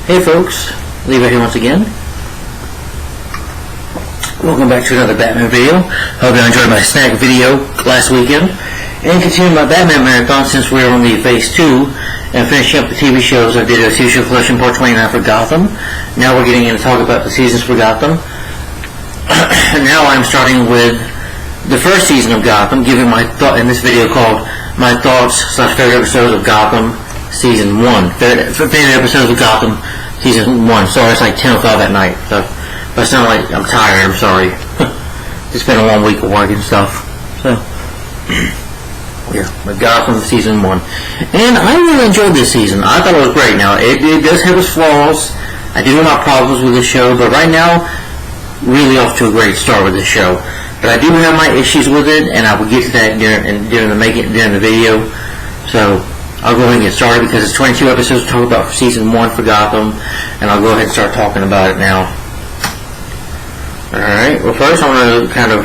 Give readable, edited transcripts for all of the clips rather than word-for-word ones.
Hey folks, Levi here once again. Welcome back to another Batman video. Hope you enjoyed my snack video last weekend. And continuing my Batman marathon since we were on the Phase 2 and finishing up the TV shows. I did a TV show collection part 29 for Gotham. Now we're getting in to talk about the seasons for Gotham. Now I'm starting with the first season of Gotham, giving my thought in this video called My Thoughts / Favorite Episodes of Gotham Season 1. Favorite episodes of Gotham Season 1. Sorry, it's like 10 or 5 at night. So if I sound like I'm tired, I'm sorry. It's been a long week of work and stuff. So, yeah, but Gotham Season 1. And I really enjoyed this season. I thought it was great. Now, it does have its flaws. I do have my problems with this show, but right now, really off to a great start with this show. But I do have my issues with it, and I will get to that during the video. So I'll go ahead and get started because it's 22 episodes to talk about for Season 1 for Gotham, and I'll go ahead and start talking about it now. Alright, well first I want to kind of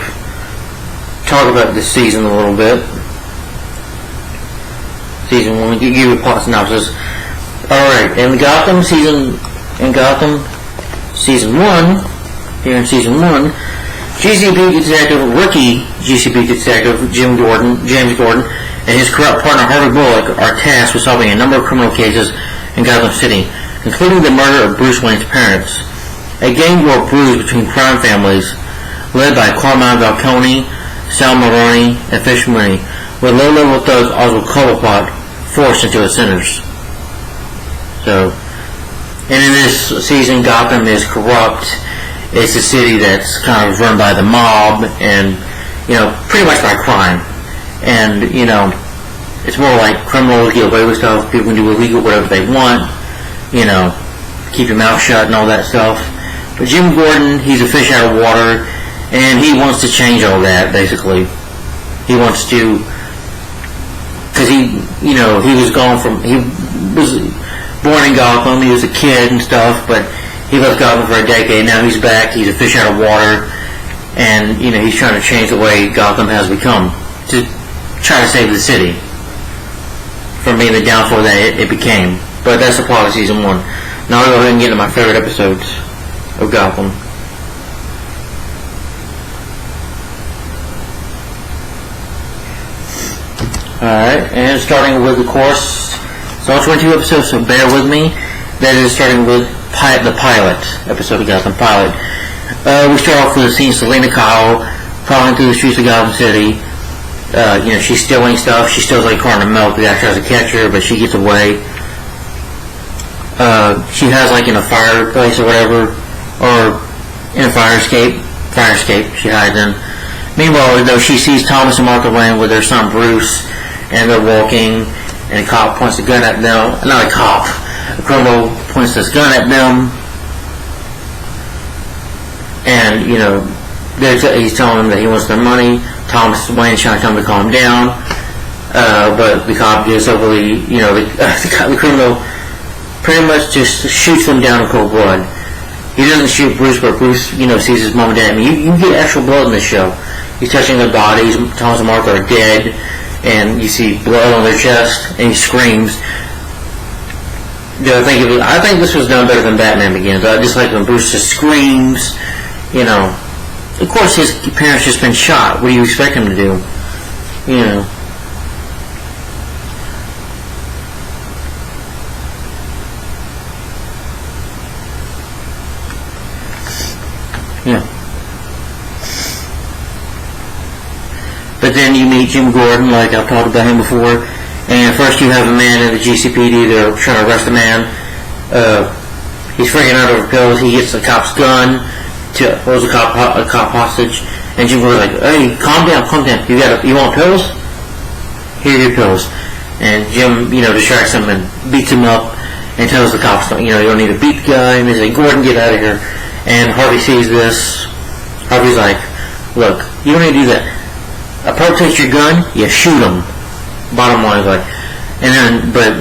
talk about this season a little bit. Season 1, give you a plot synopsis. Alright, in Gotham Season 1, here in Season 1, rookie GCP detective James Gordon, and his corrupt partner Harvey Bullock are tasked with solving a number of criminal cases in Gotham City, including the murder of Bruce Wayne's parents. A gang war brews between crime families, led by Carmine Falcone, Sal Maroni, and Fish Mooney, with low-level thugs Oswald Cobblepot forced into the centers. So, and in this season, Gotham is corrupt. It's a city that's kind of run by the mob and, pretty much by crime. And, it's more like criminals get away with stuff, people can do illegal whatever they want, keep your mouth shut and all that stuff. But Jim Gordon, he's a fish out of water, and he wants to change all that, basically. He wants to, because he was born in Gotham, he was a kid and stuff, but he left Gotham for a decade. Now he's back. He's a fish out of water, and he's trying to change the way Gotham has become to try to save the city from being the downfall that it became. But that's the plot of Season 1. Now I'll go ahead and get into my favorite episodes of Gotham. Alright, and starting with, of course, it's all 22 episodes, so bear with me. That is starting with the pilot episode of Gotham Pilot. We start off with a scene of Selena Kyle crawling through the streets of Gotham City. She's stealing stuff. She steals like a carton of milk. The guy tries to catch her, but she gets away. She has like in a fireplace or whatever, or in a fire escape she hides in. Meanwhile, though, she sees Thomas and Martha Wayne with their son Bruce, and they're walking, and a cop points a gun at them. Not a cop. A criminal points his gun at them, and he's telling them that he wants their money. Thomas Wayne's trying to tell him to calm down, but the cop just overly, the criminal pretty much just shoots them down in cold blood. He doesn't shoot Bruce, but Bruce, sees his mom and dad. I mean, you get actual blood in this show. He's touching their bodies. Thomas and Martha are dead, and you see blood on their chest, and he screams. I think this was done better than Batman Begins. I just like when Bruce just screams, Of course, his parents just been shot. What do you expect him to do? Yeah. But then you meet Jim Gordon, like I've talked about him before. And first you have a man in the GCPD, they're trying to arrest a man. He's freaking out over pills. He gets the cop's gun to holds a cop hostage. And Jim Gordon's like, hey, calm down. You want pills? Here are your pills. And Jim, distracts him and beats him up and tells the cops, you don't need to beat the guy. And he's like, Gordon, get out of here. And Harvey sees this. Harvey's like, look, you don't need to do that. Approach your gun, you shoot him. Bottom line is like, but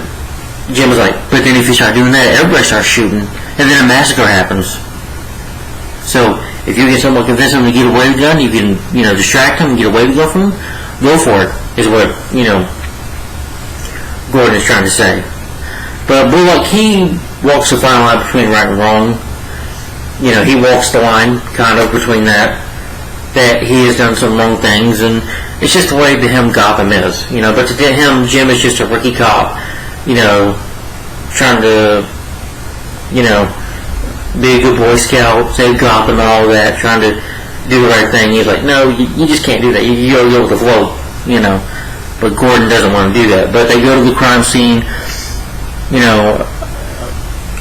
Jim was like, but then if you start doing that, everybody starts shooting, and then a massacre happens. So if you get someone convince them to get away with the gun, you can, distract them and get away with the gun from them. Go for it, is what Gordon is trying to say. But Bullock, he walks the fine line between right and wrong. You know, he walks the line kind of between that he has done some wrong things, and it's just the way to him Gotham is. You know, but to him, Jim is just a rookie cop. You know, trying to, you know, be a good Boy Scout, save Gotham and all that, trying to do the right thing. He's like, no, you just can't do that. You gotta go with the flow, you know. But Gordon doesn't want to do that. But they go to the crime scene, you know,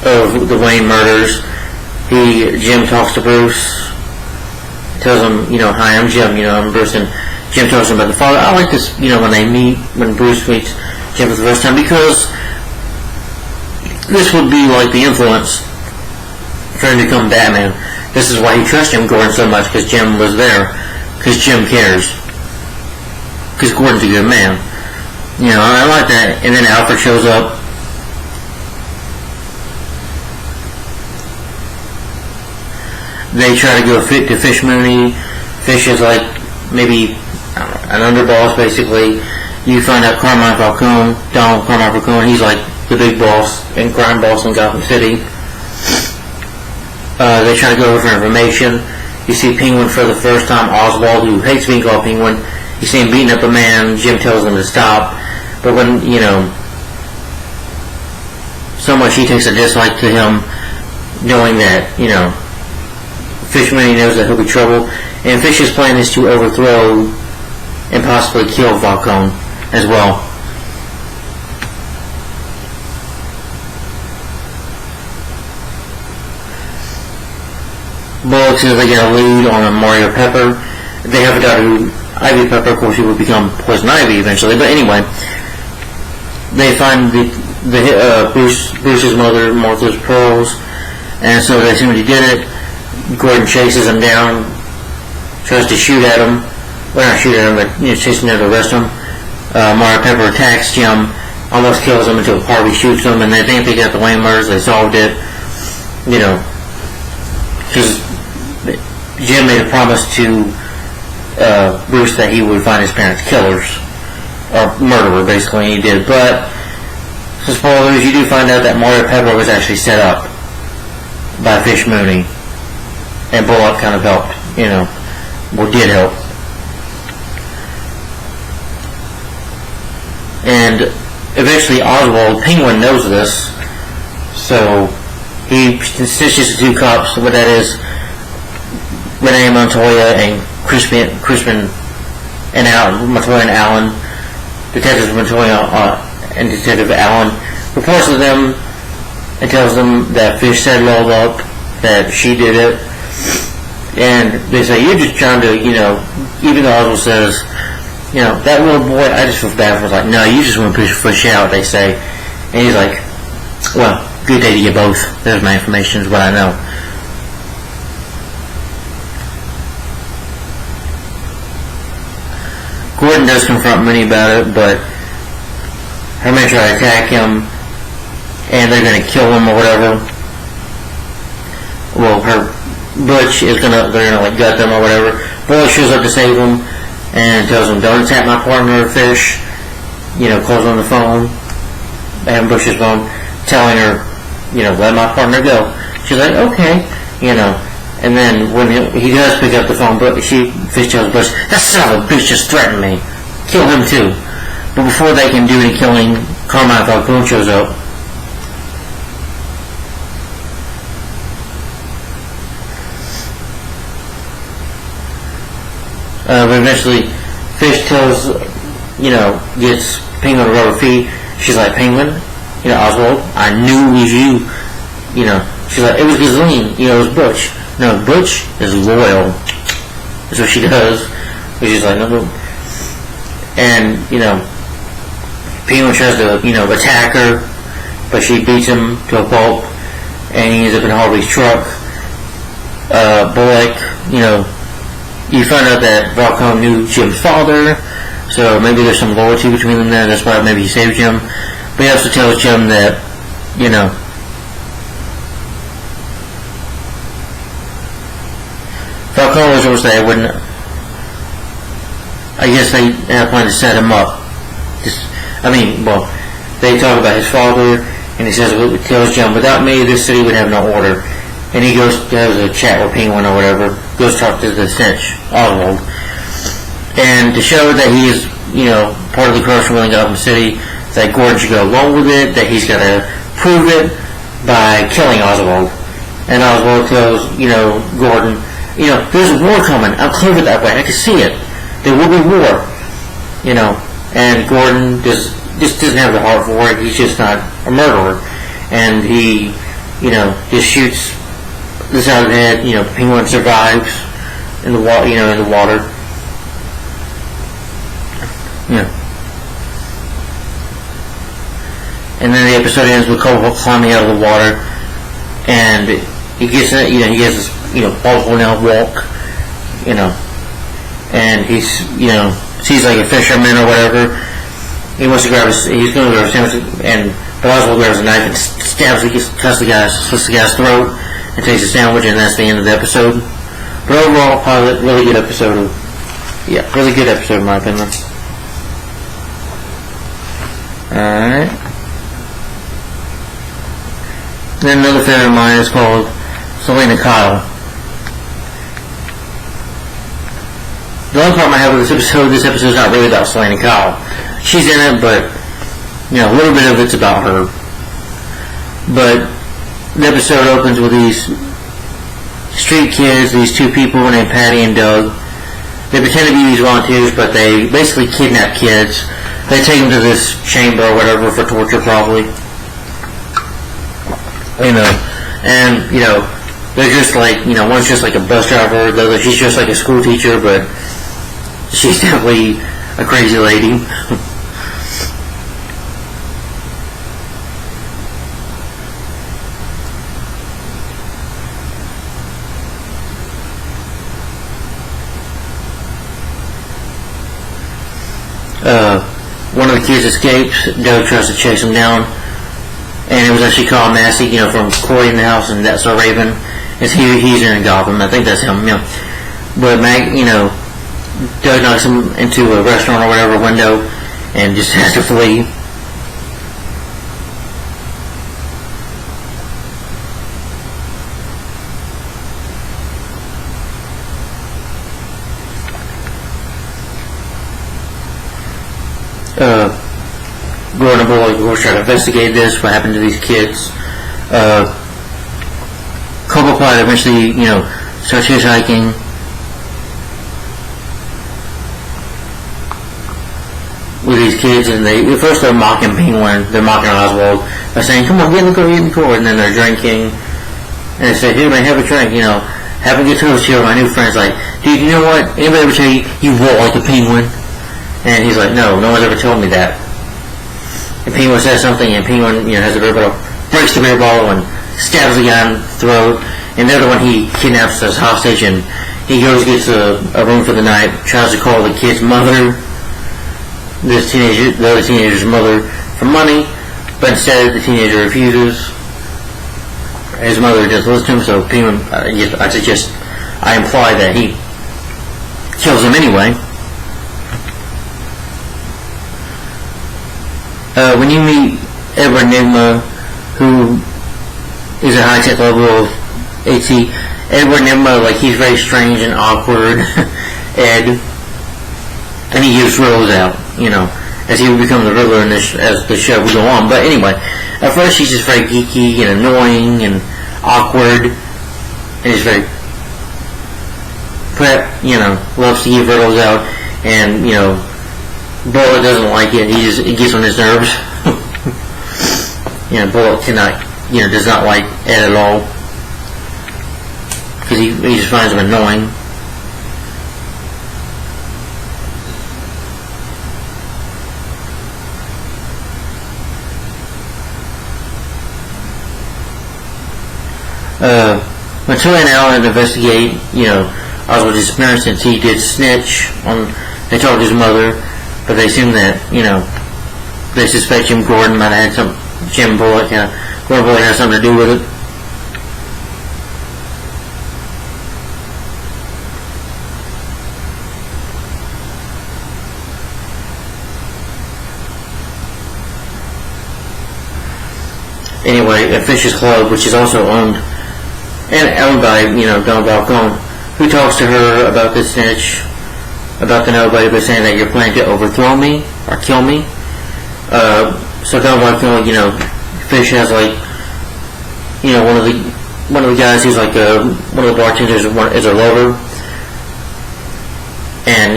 of the Wayne murders. Jim talks to Bruce, tells him, you know, hi, I'm Jim, you know, I'm Bruce, and Jim tells him about the father. I like this, you know, when Bruce meets Jim for the first time, because this would be like the influence for him to become Batman. This is why he trusts Jim Gordon so much, because Jim was there, because Jim cares, because Gordon's a good man. You know, I like that. And then Alfred shows up. They try to go to Fish Mooney. Fish is like maybe an underboss, basically. You find out Carmine Falcone, Donald Carmine Falcone, he's like the big boss and crime boss in Gotham City. They try to go over for information. You see Penguin for the first time, Oswald, who hates being called Penguin. You see him beating up a man. Jim tells him to stop. But when, you know, so much he takes a dislike to him, knowing that, you know, Fishman, he knows that he'll be trouble, and Fish's plan is to overthrow and possibly kill Falcone as well. Bullock says they get a lead on Mario Pepper. They have a daughter who, Ivy Pepper, of course, who would become Poison Ivy eventually, but anyway, they find Bruce's mother, Martha's pearls, and so they assume he did it. Gordon chases him down, tries to shoot at him. Well, not shoot at him, but, you know, chasing him to arrest him. Mario Pepper attacks Jim, almost kills him until Harvey shoots him, and they think they got the Wayne murders, they solved it. You know, because Jim made a promise to Bruce that he would find his parents' killers, or murderer, basically, and he did. But, so spoilers, you do find out that Mario Pepper was actually set up by Fish Mooney. And Bullock kind of helped, you know, or did help. And eventually Oswald, Penguin, knows this, so he stitches the two cops, what that is, Renee Montoya and Crispin and Allen, Montoya and Allen, Detective Montoya and Detective Allen, reports to them and tells them that Fish set it all up, that she did it. And they say, you're just trying to, you know, even though Oswald says, you know, that little boy, I just feel bad for him. Like, no, you just want to push Fish out, they say. And he's like, well, good day to you both. There's my information, is what I know. Gordon does confront Mooney about it, but her men try to attack him, and they're going to kill him or whatever. Well, Butch is they're gonna like gut them or whatever. Bullock shows up to save him and tells him, don't attack my partner, Fish. You know, calls on the phone, and Bush's phone, telling her, you know, let my partner go. She's like, okay, you know. And then when he does pick up the phone, Fish tells Bush, that son of a bitch just threatened me. Kill him too. But before they can do any killing, Carmine Falcone shows up. But eventually, Fish tells, you know, gets Penguin to rub her feet. She's like, Penguin, you know, Oswald, I knew it was you. You know, she's like, it was Ghislaine, you know, it was Butch. No, Butch is loyal. That's what she does. But she's like, no. And, you know, Penguin tries to, you know, attack her, but she beats him to a pulp, and he ends up in Harvey's truck. Bullock, you know, you find out that Falcone knew Jim's father, so maybe there's some loyalty between them there. That's why maybe he saved Jim. But he also tells Jim that, you know, Falcone was always there. I guess they had a plan to set him up. They talk about his father And he says, tells Jim, without me, this city would have no order. And he goes, has a chat with Penguin or whatever, goes talk to the Snitch, Oswald. And to show that he is, part of the corruption within Gotham City, that Gordon should go along with it, that he's got to prove it by killing Oswald. And Oswald tells, Gordon, there's a war coming. I'm clear with that way. I can see it. There will be war. And Gordon just doesn't have the heart for it. He's just not a murderer. And he, just shoots this out of the head. Penguin survives in the water. In the water. And then the episode ends with Cobalt climbing out of the water, and he gets he has this plausible now walk, and he's sees like a fisherman or whatever. He wants to he's going to grab a sandwich, but Oswald grabs a knife and slits the guy's throat and takes a sandwich, and that's the end of the episode. But overall, really good episode. Really good episode in my opinion. Alright. Then another favorite of mine is called Selena Kyle. The only problem I have with this episode is not really about Selena Kyle. She's in it, but a little bit of it's about her. But the episode opens with these street kids, these two people named Patty and Doug. They pretend to be these volunteers, but they basically kidnap kids. They take them to this chamber or whatever for torture, probably. And they're just like, one's just like a bus driver, the other, she's just like a school teacher, but she's definitely a crazy lady. One of the kids escapes. Doug tries to chase him down, and it was actually Carl Massey, from Corey in the House, and That's So Raven. He's in Gotham. I think that's him. But Doug knocks him into a restaurant or whatever window, and just has to flee. Gordon and Bullock, of course, try to investigate this, what happened to these kids. Cobblepot eventually, starts hitchhiking. With these kids, and at first they're mocking Penguin, they're mocking Oswald by saying, come on, get in the car, and then they're drinking. And they say, here, man, have a drink, have a good toast here, my new friend's like, dude, you know what? Anybody ever tell you, you roll like a penguin? And he's like, no one's ever told me that. And Penguin says something, and Penguin, has a beer bottle, breaks the beer bottle, and stabs the guy in the throat. And the other one, he kidnaps as hostage, and he goes, gets a room for the night, tries to call the kid's mother, the other teenager's mother, for money, but instead the teenager refuses. His mother doesn't listen to him, so Penguin, I imply that he kills him anyway. When you meet Edward Nygma, who is a high-tech level of AT, Edward Nygma, he's very strange and awkward, and he gives riddles out, as he would become the Riddler as the show would go on. But anyway, at first he's just very geeky and annoying and awkward, and he's very loves to give riddles out, and, Bullock doesn't like it. It gets on his nerves. Bullock does not like Ed at all, because he just finds him annoying. When Tilly and Alan investigate, Oswald's disappearance, since he did snitch on, they told his mother, but they assume that, they suspect Jim Bullock has something to do with it. Anyway, at Fish's Club, which is also owned by, Don Falcone, who talks to her about the snitch, about the nobody, but saying that you're planning to overthrow me or kill me. So Don Falcone, Fish has one of the guys who's like one of the bartenders is a lover, and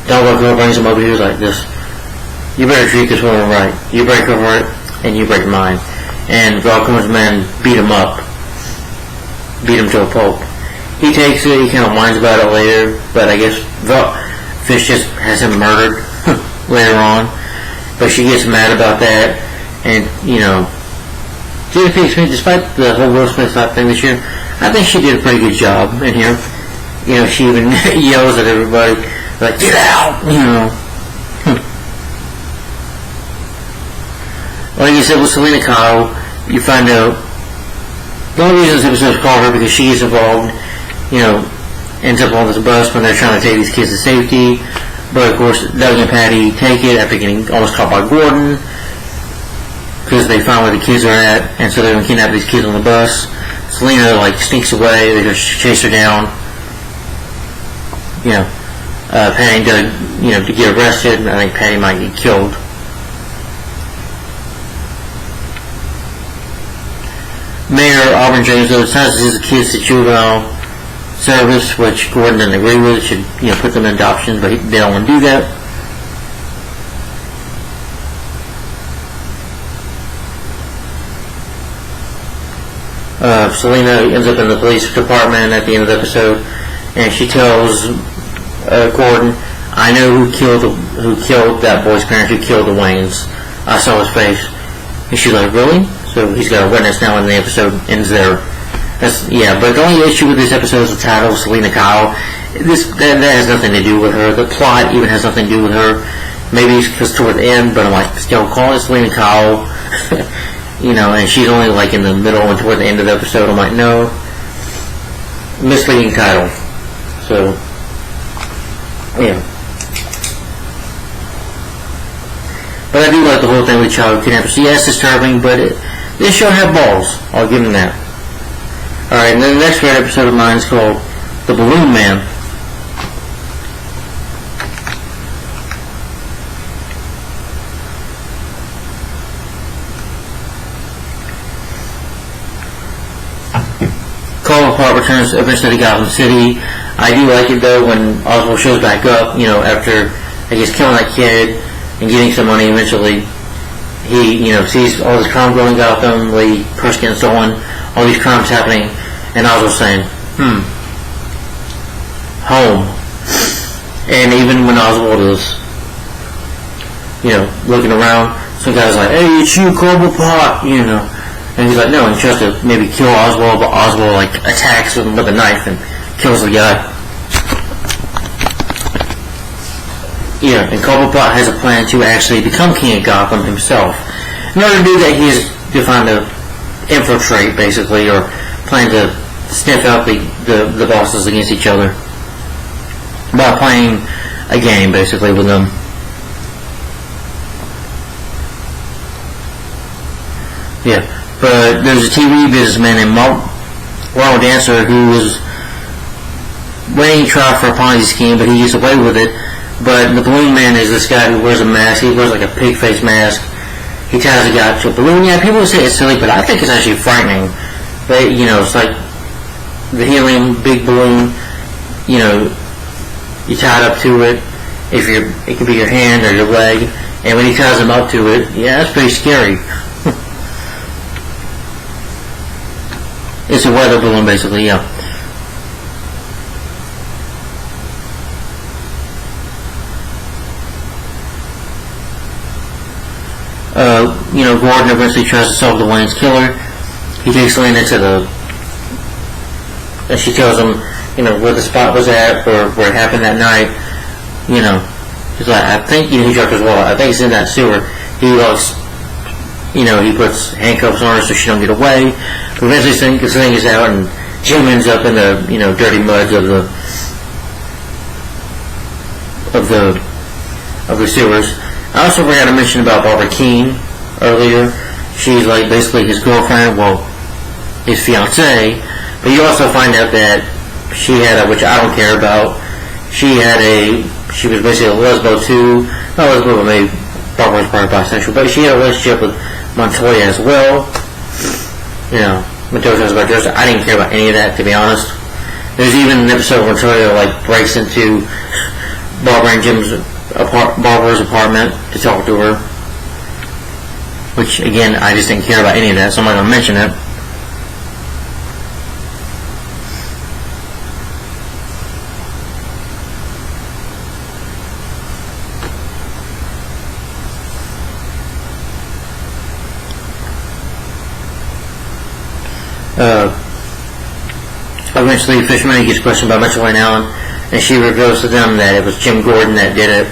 Don Falcone brings him over here like this. You better treat this woman right. You break her heart, and you break mine. And Falcone's men beat him to a pulp. He takes it, he kind of whines about it later, but I guess Fish just has him murdered later on. But she gets mad about that, and, despite the whole Will Smith type thing this year, I think she did a pretty good job in here. She even yells at everybody, like, get out, Like you said with Selena Kyle, you find out the only reason this episode is called her because she gets involved, ends up on this bus when they're trying to take these kids to safety. But of course, Doug and Patty take it after getting almost caught by Gordon because they find where the kids are at, and so they're going to kidnap these kids on the bus. Selena sneaks away. They just chase her down. Patty and Doug, to get arrested. I think Patty might get killed. Mayor Auburn James though sentences the kids to juvenile service, which Gordon doesn't agree with. Should put them in adoption, but they don't want to do that. Selena ends up in the police department at the end of the episode, and she tells Gordon, "I know who killed that boy's parents, who killed the Waynes. I saw his face." And she's like, "Really?" So he's got a witness now, and the episode ends there. But the only issue with this episode is the title, Selena Kyle. That has nothing to do with her. The plot even has nothing to do with her. Maybe it's because toward the end, but I'm like, still call it Selena Kyle. And she's only in the middle and toward the end of the episode. I'm like, no. Misleading title. So, yeah. But I do like the whole thing with child kidnappers. Yes, disturbing, but this show had balls. I'll give them that. Alright, and then the next great episode of mine is called The Balloon Man. Call Apart returns eventually to Gotham City. I do like it though when Oswald shows back up, after, I guess, killing that kid and getting some money eventually. He, sees all this crime going in Gotham, the purse getting stolen, all these crimes happening, and Oswald's saying, home. And even when Oswald is, looking around, some guy's like, hey, it's you, Cobblepot, And he's like, no, and he tries to maybe kill Oswald, but Oswald, attacks him with a knife and kills the guy. And Cobblepot has a plan to actually become King of Gotham himself. In order to do that, he is trying to infiltrate, basically, or plan to sniff out the bosses against each other by playing a game, basically, with them. But there's a TV businessman named Ronald Dancer who was waiting trial for a Ponzi scheme, but he gets away with it. But the Balloon Man is this guy who wears a mask. He wears like a pig face mask. He ties a guy to a balloon. Yeah, people would say it's silly, but I think it's actually frightening. But, it's like the helium big balloon, you tie it up to it. It could be your hand or your leg. And when he ties him up to it, yeah, that's pretty scary. It's a weather balloon, basically, yeah. Gordon eventually tries to solve the Wayne's killer. He takes Selena to and she tells him, where the spot was at, where it happened that night. He's like, I think, he dropped his wallet. I think it's in that sewer. He looks, he puts handcuffs on her so she don't get away. But eventually the thing is out, and Jim ends up in the, dirty muds of the sewers. I also forgot to mention about Barbara Keene earlier. she's like basically his girlfriend, well, his fiancée. But you also find out that she had which I don't care about, she was basically a lesbo too, not lesbo, but maybe Barbara was probably bisexual, but she had a relationship with Montoya as well. You know, Montoya's about Joseph. I didn't care about any of that, to be honest. There's even an episode where Montoya like breaks into Barbara's apartment to talk to her, which again I just didn't care about any of that, so I'm not going to mention it. Eventually, Fisherman gets questioned by Mitchell and Allen, and she reveals to them that it was Jim Gordon that did it.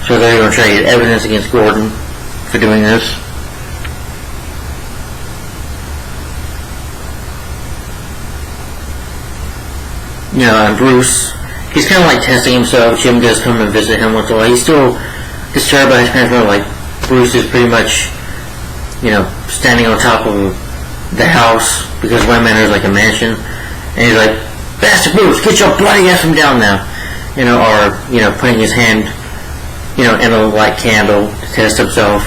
So they're going to try to get evidence against Gordon for doing this. You know, and Bruce, he's kind of like testing himself. Jim does come and visit him once in a while. He's still disturbed by his parents. Like, Bruce is pretty much, you know, standing on top of the house, because Wayne Manor is like a mansion, and he's like, "Bastard Bruce, get your bloody ass from down now," you know, or, you know, putting his hand, you know, in a light candle to test himself.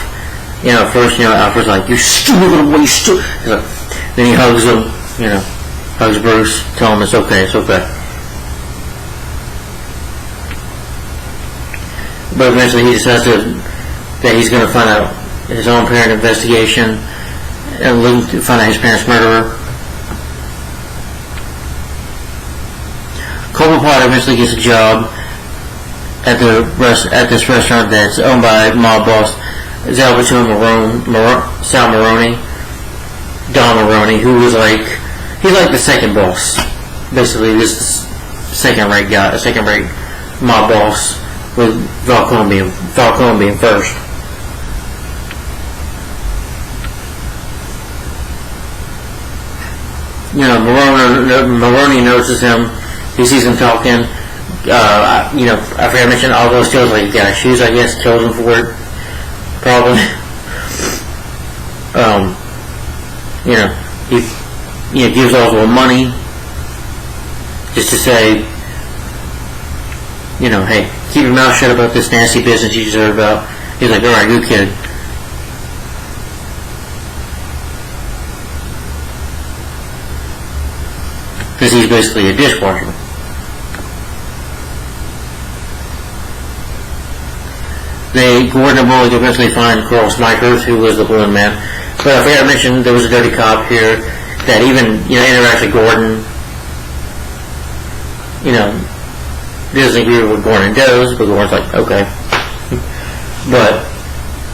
You know, at first, you know, Alfred's like, "You stupid little boy, you stupid." Like, then he hugs him, you know, hugs Bruce, tell him it's okay, it's okay. But eventually he decides that he's going to find out his own parent investigation and look to find out his parents' murderer. Cobblepot eventually gets a job at this restaurant that's owned by mob boss Salvatore Sal Maroni, Don Maroni, who was like, he's like the second boss, basically this second-rate guy, a second-rate mob boss, with Falcone being first. You know, Maroni notices him. He sees him talking. You know, I forgot to mention all those steals, like, he got shoes, I guess, kills him for it, probably. You know, he gives Oswald money just to say, you know, hey, keep your mouth shut about this nasty business you just heard about. He's like, alright, good kid. Because he's basically a dishwasher. Gordon and Bullock eventually find Carl Smikers, who was the balloon man. But I forgot to mention, there was a dirty cop here that even, you know, interacts with Gordon. You know, doesn't agree with what Gordon does, but Gordon's like, okay. But,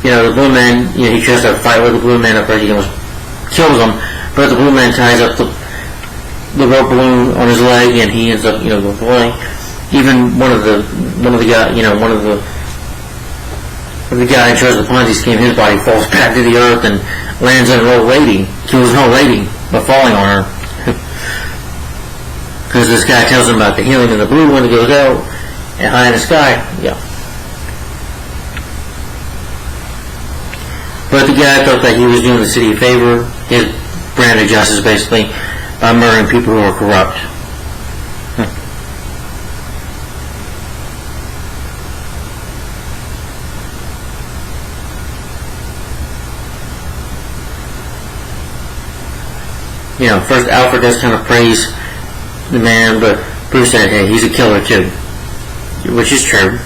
you know, the balloon man, you know, he tries to fight with the balloon man, at first he almost kills him, but the balloon man ties up the rope balloon on his leg, and he ends up, you know, going away. Even one of the guy in charge of the Ponzi scheme, his body falls back to the earth and lands on an old lady, kills an old lady by falling on her. Because this guy tells him about the helium in the blue when it goes out, and high in the sky, yeah. But the guy thought that he was doing the city a favor. His brand of justice, basically, by murdering people who are corrupt. You know, first Alfred does kind of praise the man, but Bruce said, hey, he's a killer too. Which is true.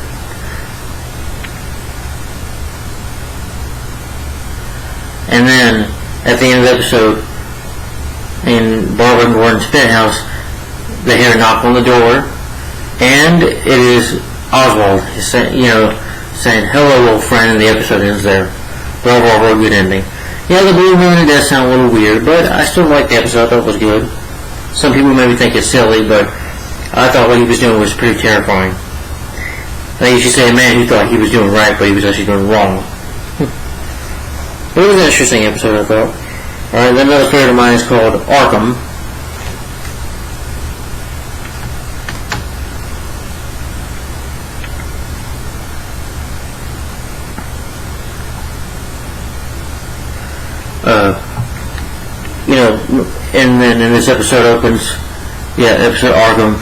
And then, at the end of the episode, in Barbara and Gordon's penthouse, they hear a knock on the door, and it is Oswald, saying, hello, old friend, and the episode ends there. But overall, a good ending. Yeah, the blue moon, it does sound a little weird, but I still liked the episode. I thought it was good. Some people maybe think it's silly, but I thought what he was doing was pretty terrifying. I think you should say a man who thought he was doing right, but he was actually doing wrong. But it was an interesting episode, I thought. Alright, then another favorite of mine is called Arkham. And then this episode opens, episode Arkham.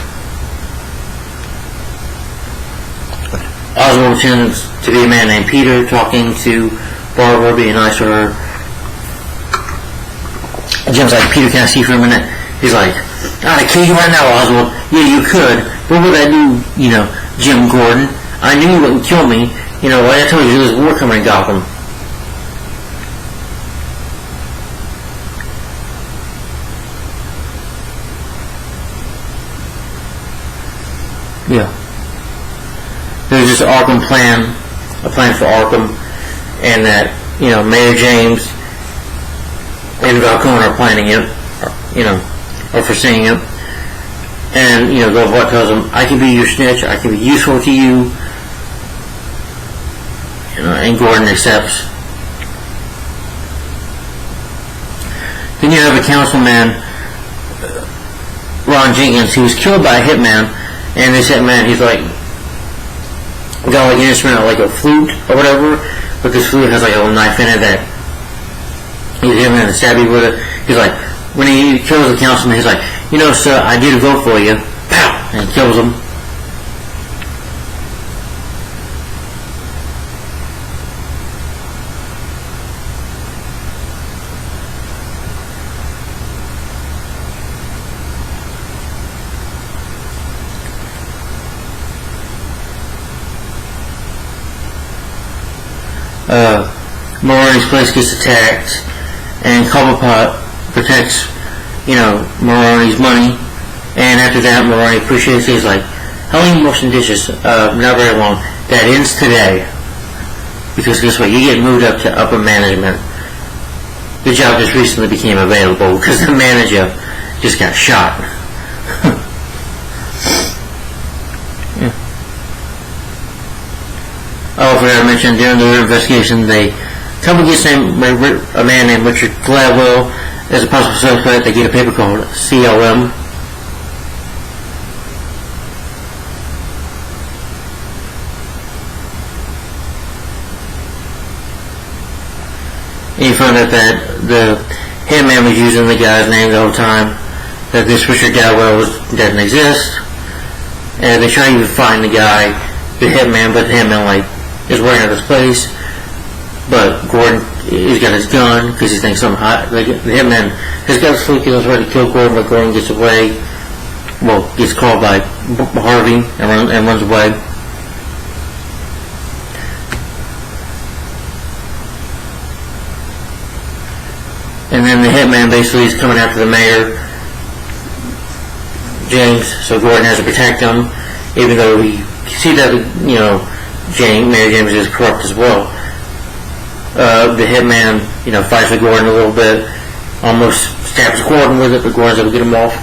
Oswald pretends to be a man named Peter, talking to Barbara, being nice to her. And Jim's like, Peter, can I see you for a minute? He's like, I'd kill you right now, Oswald. Yeah, you could. What would I do, Jim Gordon? I knew you wouldn't kill me. Like I told you, there's war coming in Gotham. Yeah. There's this Arkham plan, a plan for Arkham, and that, Mayor James and Falcone are planning it, or foreseeing it. And, Goldblatt tells him, I can be your snitch, I can be useful to you. And Gordon accepts. Then you have a councilman, Ron Jenkins, who was killed by a hitman, and this hitman, he's like, got like an instrument, like a flute or whatever, but this flute has like a little knife in it that he's him and stab you with it. He's like, when he kills the councilman, he's like, sir, I did a vote for you. Pow! And he kills him. Maroni's place gets attacked, and Cobblepot protects, Maroni's money, and after that, Maroni appreciates it. He's like, how long you washing dishes? Not very long. That ends today. Because guess what? You get moved up to upper management. The job just recently became available because the manager just got shot. Yeah. Oh, I forgot to mention, during the investigation, they come against a man named Richard Gladwell as a possible suspect. They get a paper called CLM. And you find out that the hitman was using the guy's name the whole time, that this Richard Gladwell doesn't exist, and they try to find the guy, the hitman, but the hitman is working at his place. But Gordon, he's got his gun because he thinks the hitman has got his fluke, he was ready to kill Gordon, but Gordon gets away. Well, gets called by Harvey and runs away. And then the hitman basically is coming after the mayor, James, so Gordon has to protect him, even though we see that, Mayor James is corrupt as well. The hitman, fights with Gordon a little bit, almost stabs Gordon with it, but Gordon's able to get him off.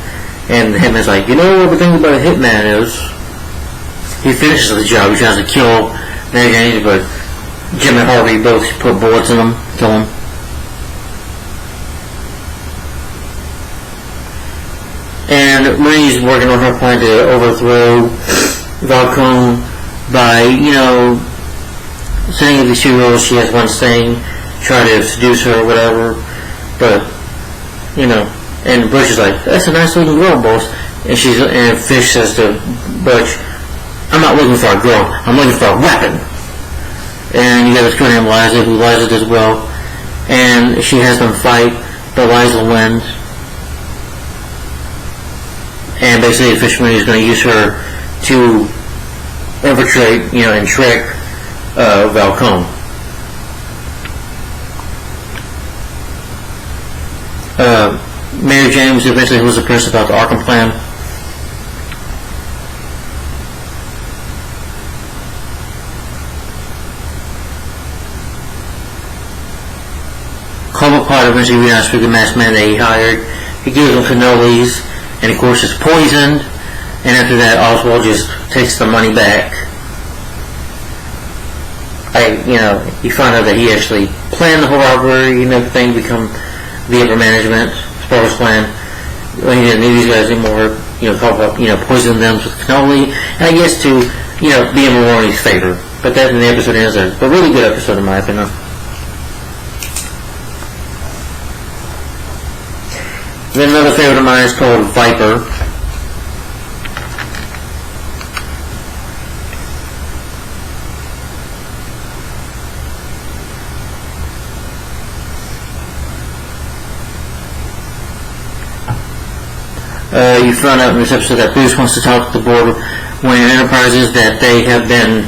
And the hitman's like, what the thing about a hitman is, he finishes the job, he tries to kill Mayor James, but Jim and Harvey both put bullets in him, kill him. And Marie's working on her plan to overthrow Falcone by, sending these two girls. She has one saying, try to seduce her or whatever. But, and Butch is like, that's a nice looking girl, boss. And Fish says to Butch, I'm not looking for a girl, I'm looking for a weapon. And you got this girl named Liza, who Liza does well. And she has them fight, but Liza wins. And basically the fisherman is going to use her to infiltrate, and trick Falcone. Mayor James eventually was impressed about the Arkham plan. Cobblepot eventually realized through the masked man that he hired. He gives him cannolis, and of course it's poisoned. And after that, Oswald just takes the money back. You find out that he actually planned the whole robbery and everything, become the upper management, as part of his plan. When he didn't need these guys anymore, poison them with cannoli, and I guess to, be in Maroni's favor. But that in the episode ends a really good episode in my opinion. Then another favorite of mine is called Viper. You found out in this episode that Bruce wants to talk to the board when Enterprises that they have been,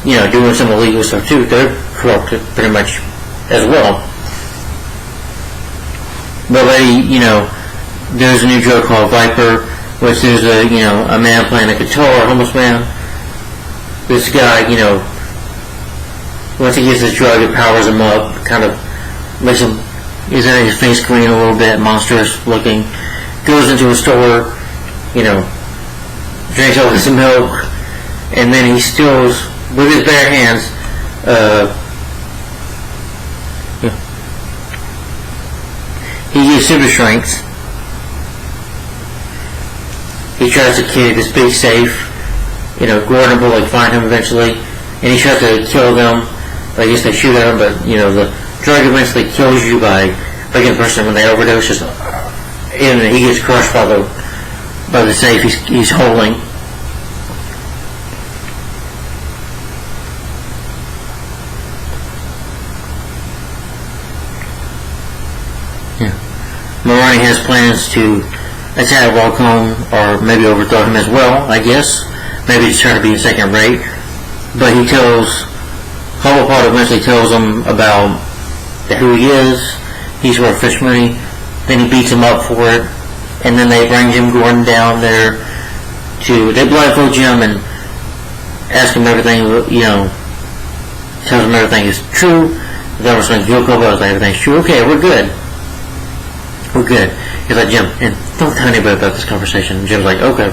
doing some illegal stuff too. They're corrupted pretty much as well. But there's a new drug called Viper, which is a man playing a guitar, a homeless man. This guy, once he gets this drug, it powers him up, kind of makes him, his face green a little bit, monstrous looking. Goes into a store, drinks all this milk, and then he steals, with his bare hands, he gets super strength. He tries to kid this big safe, Gordon will find him eventually, and he tries to kill them. I guess they shoot at him, but the drug eventually kills you by breaking a person when they overdose. And he gets crushed by the safe he's holding. Yeah. Marani has plans to attack Welcome, or maybe overthrow him as well, I guess. Maybe he's trying to be second rate. But Cobblepot eventually tells him about who he is. He's worth fish money. Then he beats him up for it, and then they bring Jim Gordon down there they blindfold Jim and ask him everything, tells him everything is true. Then we're saying, he'll go about everything's true. Okay, we're good. He's like, Jim, and don't tell anybody about this conversation. And Jim's like, okay.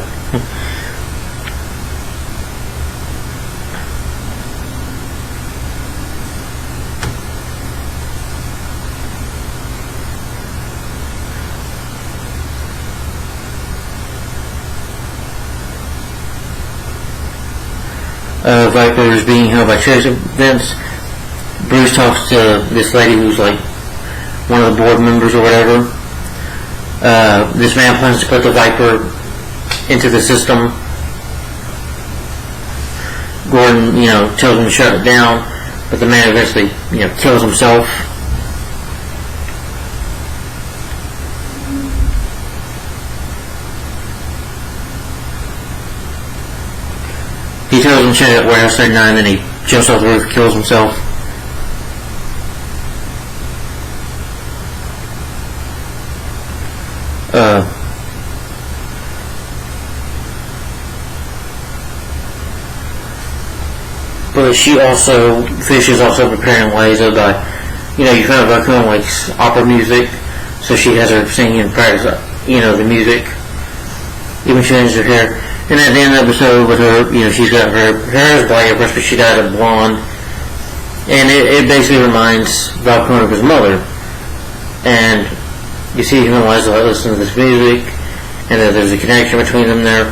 Viper is being held by treasure events. Bruce talks to this lady who's one of the board members or whatever. This man plans to put the Viper into the system. Gordon, tells him to shut it down, but the man eventually, kills himself. He tells him to check out Warehouse 39, then he jumps off the roof and kills himself. But Fish is also preparing Liza by, you found out Raccoon likes opera music, so she has her singing and practice, the music. Even changes her hair. And at the end of the episode with her, she's got her hair is black, but she dyed it blonde. And it basically reminds Falcone of his mother. And you see him and Liza listen to this music, and that there's a connection between them there.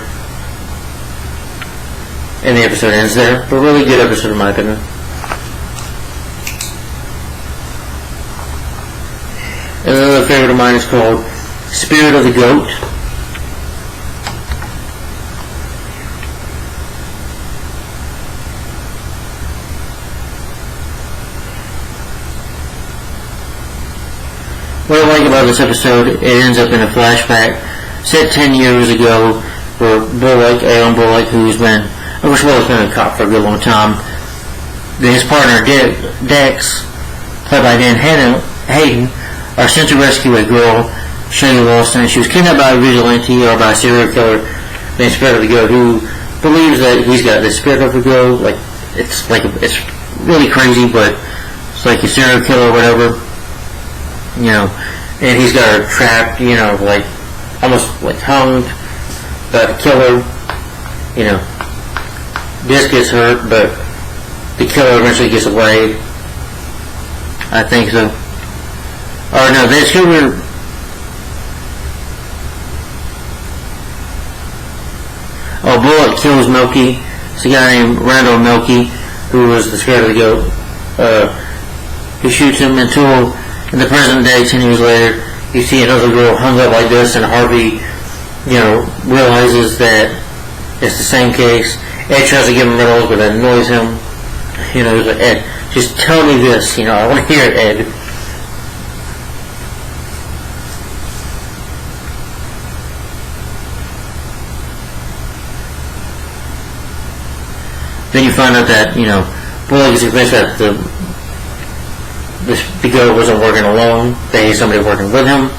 And the episode ends there. But really good episode in my opinion. And another favorite of mine is called Spirit of the Goat. What I like about this episode, it ends up in a flashback set 10 years ago where Alan Bullock, who's been a cop for a good long time, his partner Dex, played by Dan Hayden, are sent to rescue a girl, Shelley Lawson. She was kidnapped by a vigilante or by a serial killer named Spirit of the Goat, who believes that he's got the spirit of the goat. It's really crazy, but it's like a serial killer or whatever. And he's got her trapped, almost hung, but the killer, This gets hurt, but the killer eventually gets away. I think so. Or no, this killer, Bullock kills Milky. It's a guy named Randall Milky, who was the spirit of the goat. He shoots him until, in the present day, 10 years later, you see another girl hung up like this, and Harvey, realizes that it's the same case. Ed tries to give him riddles, but that annoys him. He's like, Ed, just tell me this. I want to hear it, Ed. Then you find out that, Bullock is convinced that the girl wasn't working alone. They had somebody working with him.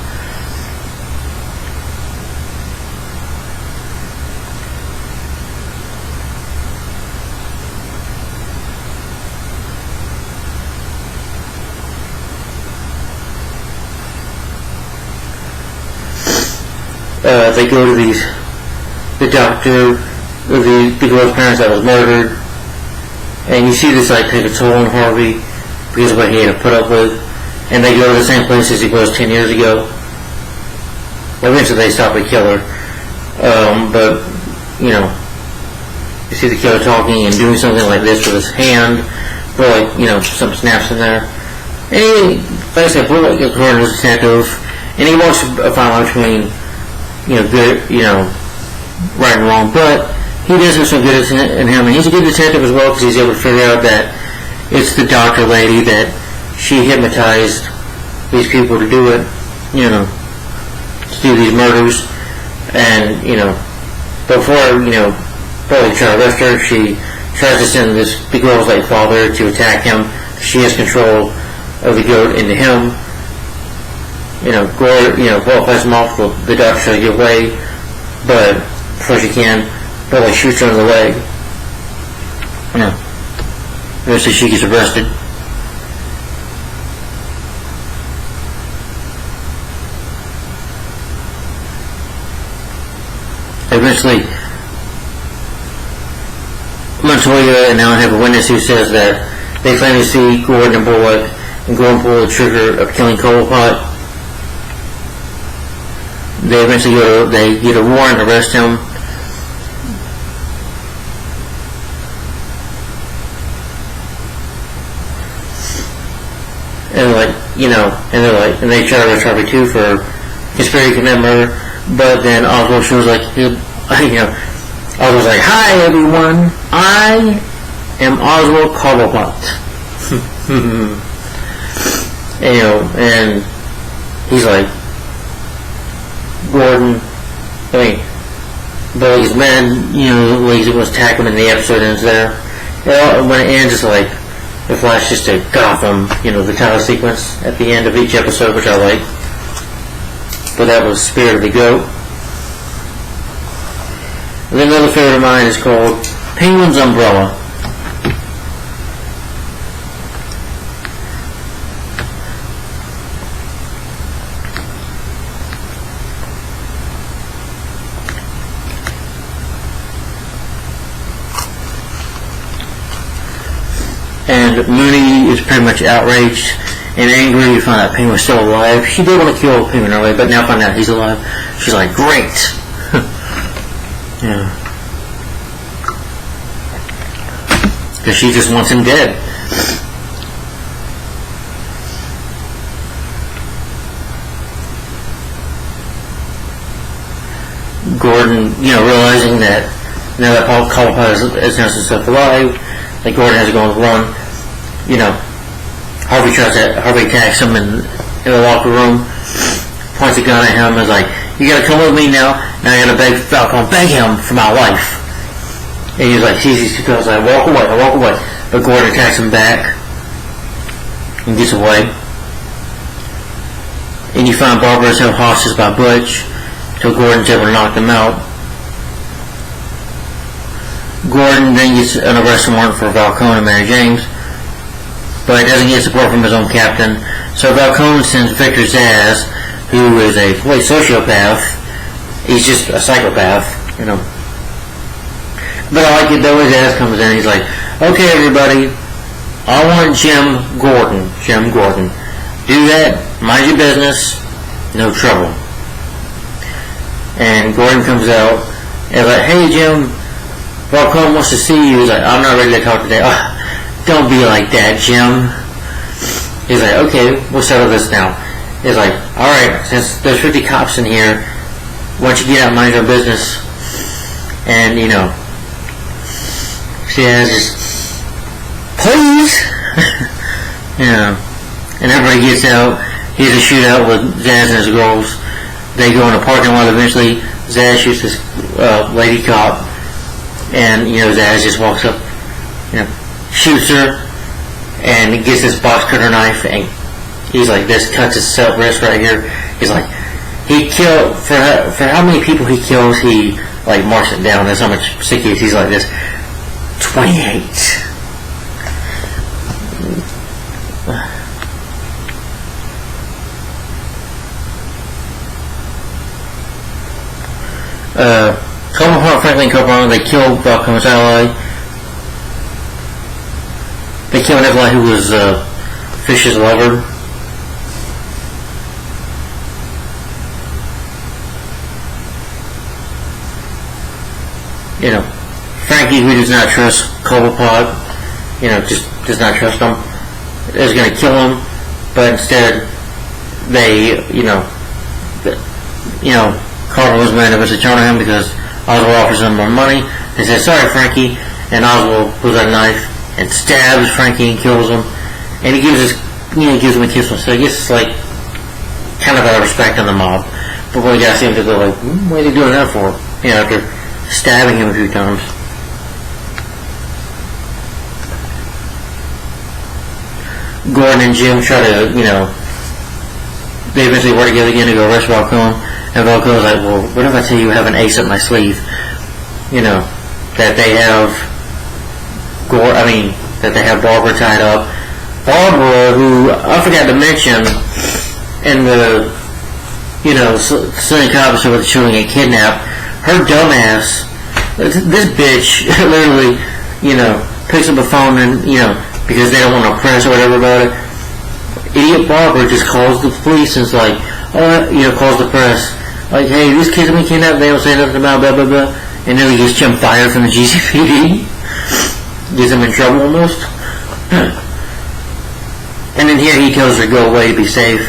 They go to the doctor, the girl's parents that was murdered, and you see this take a toll on Harvey because of what he had to put up with, and they go to the same place as he was 10 years ago. Eventually they stop the killer, but you see the killer talking and doing something like this with his hand, but some snaps in there. And like I said, Bullock is according to the detective, and he walks a fine line between good, right and wrong, but he does have some good in him, and he's a good detective as well because he's able to figure out that it's the doctor lady that she hypnotized these people to do it, to do these murders, and before probably try to arrest her, she tries to send the girl's late father to attack him. She has control of the goat into him. Bullock fights him off, the doctor tries to get away, but before she can, Bullock shoots her in the leg. Eventually she gets arrested. Eventually, Montoya and Allen have a witness who says that they claim to see Gordon and Bullock, and Gordon pull the trigger of killing Cobblepot. They eventually get a warrant to arrest him. And they try to arrest Harvey too for conspiracy to commit murder, but then Oswald shows Oswald's like, "Hi everyone, I am Oswald Cobblepot." And he's like, Gordon, Bullock's men, he was attacking him in the episode ends there. When it ends, it's like, it flashes to Gotham, the title sequence at the end of each episode, which I like. But that was Spirit of the Goat. And then another favorite of mine is called Penguin's Umbrella. And Mooney is pretty much outraged and angry to find out Penguin's still alive. She did want to kill Penguin earlier, but now find out he's alive. She's like, great! Yeah. Because she just wants him dead. Gordon, realizing that now that Paul Cobblepot is now himself alive, that Gordon has to go on the run. Harvey attacks him in the locker room, points a gun at him, and is like, "You gotta come with me now. Now I gotta beg Falcon, beg him for my life." And he's like, "He goes like, walk away." But Gordon attacks him back and gets away. And you find Barbara is held hostage by Butch until Gordon's able to knock them out. Gordon then gets an arrest warrant for Falcone and Mary James, but doesn't get support from his own captain. So Falcone sends Victor Zsasz, who is a complete sociopath. He's just a psychopath, But I like it though. Zsasz comes in. He's like, "Okay, everybody, I want Jim Gordon. Do that. Mind your business. No trouble." And Gordon comes out and like, "Hey, Jim. Falcone wants to see you." He's like, "I'm not ready to talk today." "Don't be like that, Jim." He's like, "Okay, we'll settle this now." He's like, alright, since there's 50 cops in here, why don't you get out and mind your business? And, you know, she has this, please! You know, and everybody gets out. He's a shootout with Zaz and his girls. They go in a parking lot eventually. Zaz shoots this lady cop, and, you know, Zaz just walks up, you know, shoots her, and he gets this box cutter knife, and he's like this, cuts his wrist right here. He's like, he killed, for how many people he kills, he, like, marks it down. That's how much sick he is. He's like this, 28. Copeland, Franklin Copeland, they killed Falcone's ally. They killed Nikolai, who was Fish's lover. You know, Frankie, who does not trust Cobblepot, you know, just does not trust him, is going to kill him, but instead they, Carter was mad of to turn on him because Oswald offers him more money. They say, sorry, Frankie, and Oswald pulls out a knife and stabs Frankie and kills him, and he gives him a kiss. So I guess it's like kind of out of respect on the mob. But when you guys seem to go like, what are you doing that for? You know, after stabbing him a few times. Gordon and Jim try to, they eventually work together again to go arrest Falcone. And Falcone's like, well, what if I tell you I have an ace up my sleeve? That they have that they have Barbara tied up. Barbara, who I forgot to mention in the, Sunny Cobbs with the children get kidnapped, her dumbass, this bitch literally, picks up a phone and, because they don't want to press or whatever about it. Idiot Barbara just calls the police and is like, calls the press. Like, hey, these kids have been kidnapped, they don't say nothing about blah, blah, blah. And then he gets Jim fired from the GCPD. Gets him in trouble almost. And then here he tells her to go away to be safe.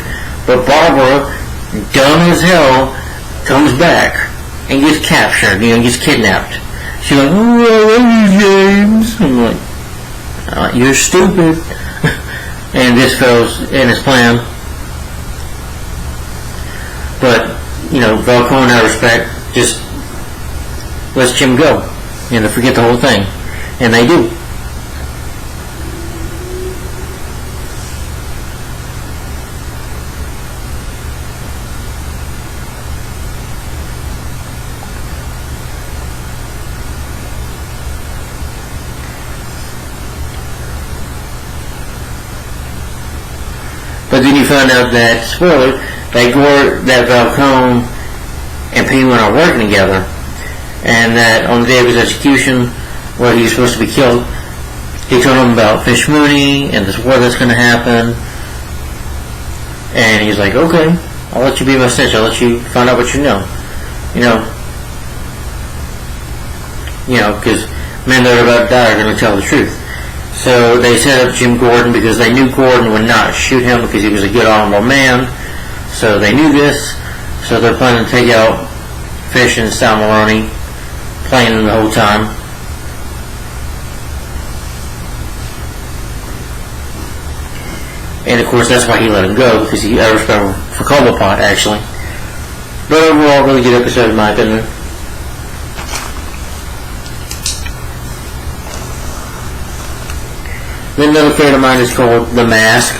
But Barbara, dumb as hell, comes back and gets captured, gets kidnapped. She's like, oh, I love you, James. I'm like, you're stupid. And this fails in his plan. But, Falcone, out of respect, just lets Jim go. Forget the whole thing. And they do. But then you find out that, spoiler, that Falcone and Penguin are working together, and that on the day of his execution, where he was supposed to be killed, he told him about Fish Mooney and this war that's going to happen, and he's like, okay, I'll let you be my snitch, I'll let you find out what you know. Because men that are about to die are going to tell the truth. So they set up Jim Gordon because they knew Gordon would not shoot him because he was a good, honorable man. So they knew this. So they're planning to take out Fish and Sal Maloney, playing him the whole time. And of course that's why he let him go, because he had respect for Cobblepot, actually. But overall, really good episode in my opinion. Then another favorite of mine is called The Mask.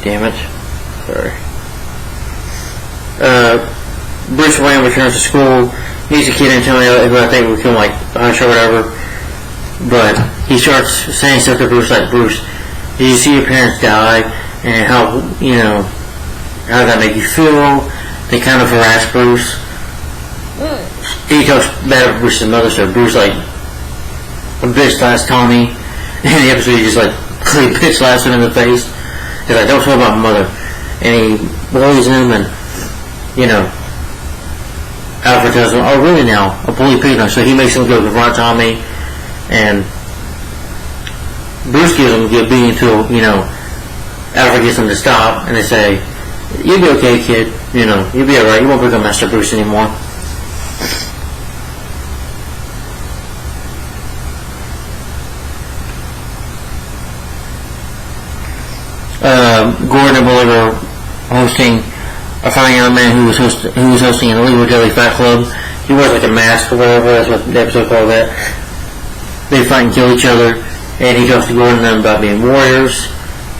Damn it. Sorry. Bruce Wayne returns to school. He's a kid in Antonio who I think will kill like Hush or whatever. But he starts saying stuff to Bruce like, Bruce, did you see your parents die? And how did that make you feel? They kind of harass Bruce. He talks bad about Bruce's mother, so Bruce like, a bitch slaps Tommy. And the episode he just like, bitch slaps him in the face. He's like, don't talk about my mother. And he bullies him, and, you know, Alfred tells him, oh, really now? A bully picked him. So he makes him go confront Tommy, and Bruce gives him a beating until, you know, Alfred gets him to stop, and they say, you'll be okay, kid. You know, you'll be alright. You won't become Master Bruce anymore. Gordon and Bully were hosting a fine young man who was hosting an illegal Deadly Fat Club. He wears like a mask or whatever. That's what the episode called that. They fight and kill each other, and he talks to Gordon and them about being warriors.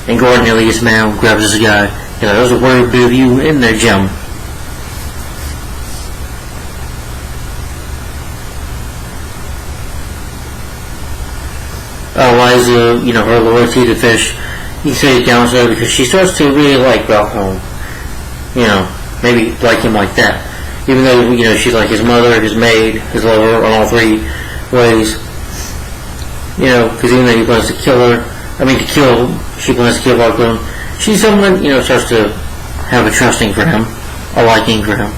And Gordon nearly gets mad, grabs this guy. You know, there's a word bit of you in there, Jim. Liza, you know, her loyalty to Fish, you say it down so because she starts to really like Gotham. You know, maybe like him like that. Even though, you know, she's like his mother, his maid, his lover, on all three ways. You know, because even though he plans to kill her, she plans to kill Gotham, she's someone, you know, starts to have a trusting for him, a liking for him.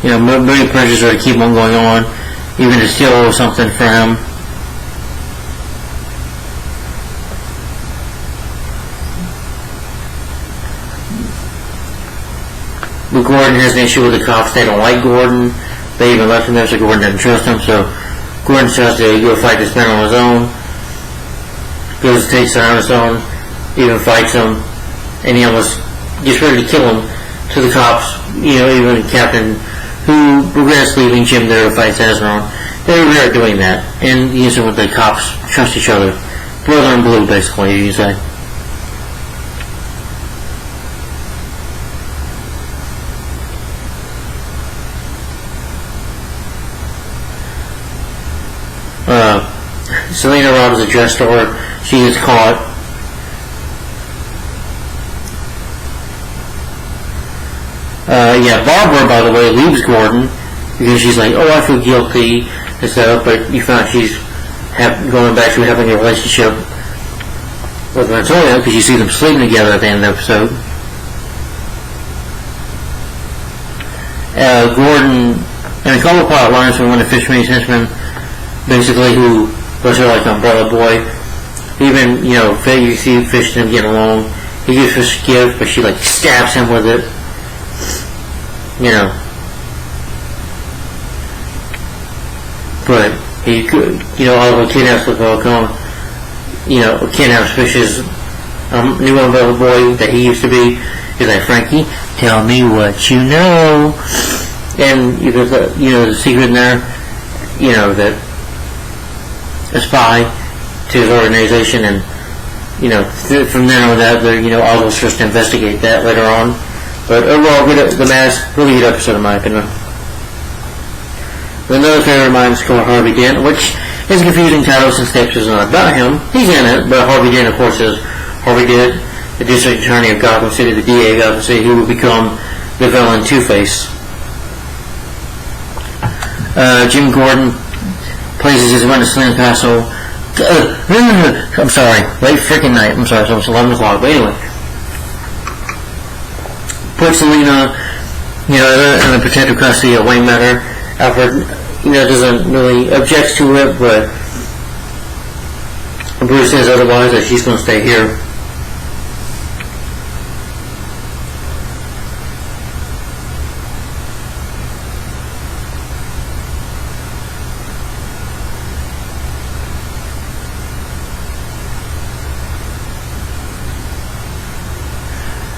You know, many pressures are to keep on going on, even to steal something for him. But Gordon has an issue with the cops. They don't like Gordon. They even left him there so Gordon doesn't trust him. So Gordon tries to go fight this man on his own. Goes to take it on his own. Even fights him. And he almost gets ready to kill him to the cops. You know, even the captain who regrets leaving Jim there to fight Sazerac. They regret doing that. And using with the cops trust each other. Brother and blue, basically, you say. Selena robs a dress store. She gets caught. Barbara, by the way, leaves Gordon because she's like, oh, I feel guilty and stuff, but you found she's going back to having a relationship with Montoya because you see them sleeping together at the end of the episode. Gordon, and a couple plot lines from one of Fishman's henchmen, basically, who was her like umbrella boy. Even, you know, you see Fish and him getting along. He gives Fish a gift, but she like stabs him with it. You know. But he could, you know, Oliver kidnaps the Falcon. You know, kidnaps Fish's new umbrella boy that he used to be. He's like, Frankie, tell me what you know. And you know, the secret in there, you know, that a spy to his organization, and you know, from then on that, you know, Oliver starts to investigate that later on. But overall, The Mask, really good episode in my opinion. Another favorite of mine is called Harvey Dent, which is a confusing title since the episode is not about him. He's in it, but Harvey Dent, of course, is Harvey Dent, the district attorney of Gotham City, the DA of Gotham City, who will become the villain Two-Face. Jim Gordon places his run to Slim Castle. I'm sorry, late freaking night. I'm sorry, so it's 11 o'clock, but anyway. Puts Selena, you know, in the protective custody of Wayne Manor. Alfred, you know, doesn't really object to it, but Bruce says otherwise, that she's going to stay here.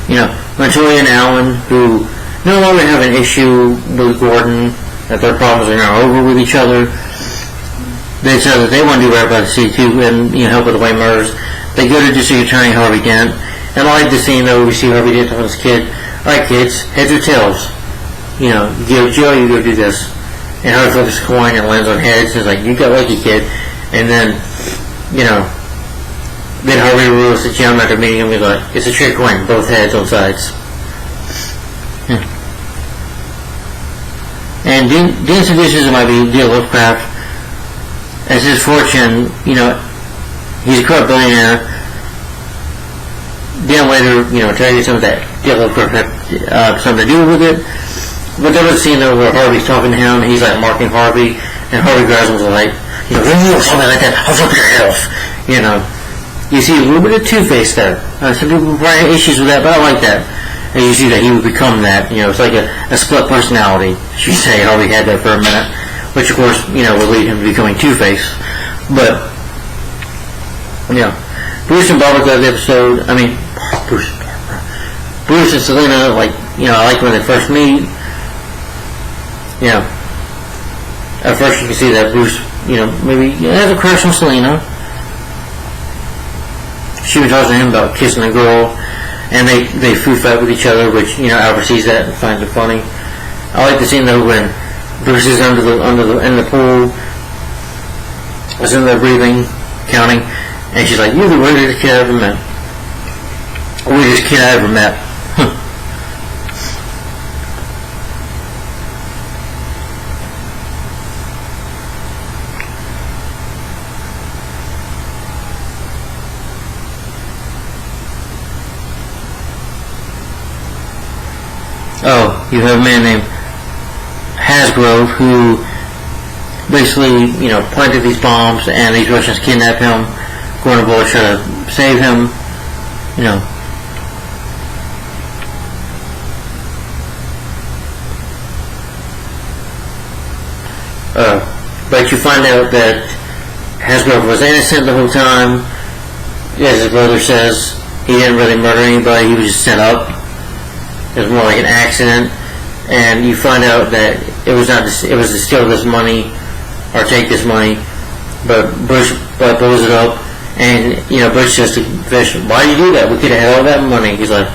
You know, Montoya and Allen, who no longer have an issue with Gordon, that their problems are now over with each other. They said that they want to do right by the city too, and, you know, help with the Wayne murders. They go to District Attorney Harvey Dent, and I like the scene though, we see Harvey Dent telling his kid, alright kids, heads or tails? You know, you go Joe, you go do this. And Harvey flips a coin and lands on heads, and he's like, you got lucky, kid. And then, you know, then Harvey rules the Jim after meeting him. He's like, it's a trick coin, both heads on sides. And Dance and Dishes might be Deal Lovecraft. as his fortune, he's a corrupt billionaire. Then later, try to get some of that devil something to do with it. But there was a scene though where Harvey's talking to him, and he's like marking Harvey, and Harvey grabs him like, something like that. I'll flip your head off. You see a little bit of Two-Face there. Some people probably have issues with that, but I like that. And you see that he would become that. It's like a split personality. You say Harvey had that for a minute, which of course, would lead him to becoming Two-Face. But, Bruce and Barbara got the episode. I mean, Bruce and Selena, I like when they first meet. At first you can see that Bruce, maybe has a crush on Selena. She was talking to him about kissing a girl, and they food fight with each other, which Albert sees that and finds it funny. I like the scene though when Bruce is in the pool, is in there breathing, counting, and she's like, "You're the weirdest kid I ever met." Weirdest kid I ever met. Oh, you have a man named Hasgrove who basically, planted these bombs, and these Russians kidnap him, go on a boat, try to save him, But you find out that Hasgrove was innocent the whole time. As his brother says, he didn't really murder anybody, he was just set up. It was more like an accident, and you find out that it was to steal this money or take this money, but Bush blows it up, and Bush says to Fish, "Why did you do that? We could have had all that money." She's like,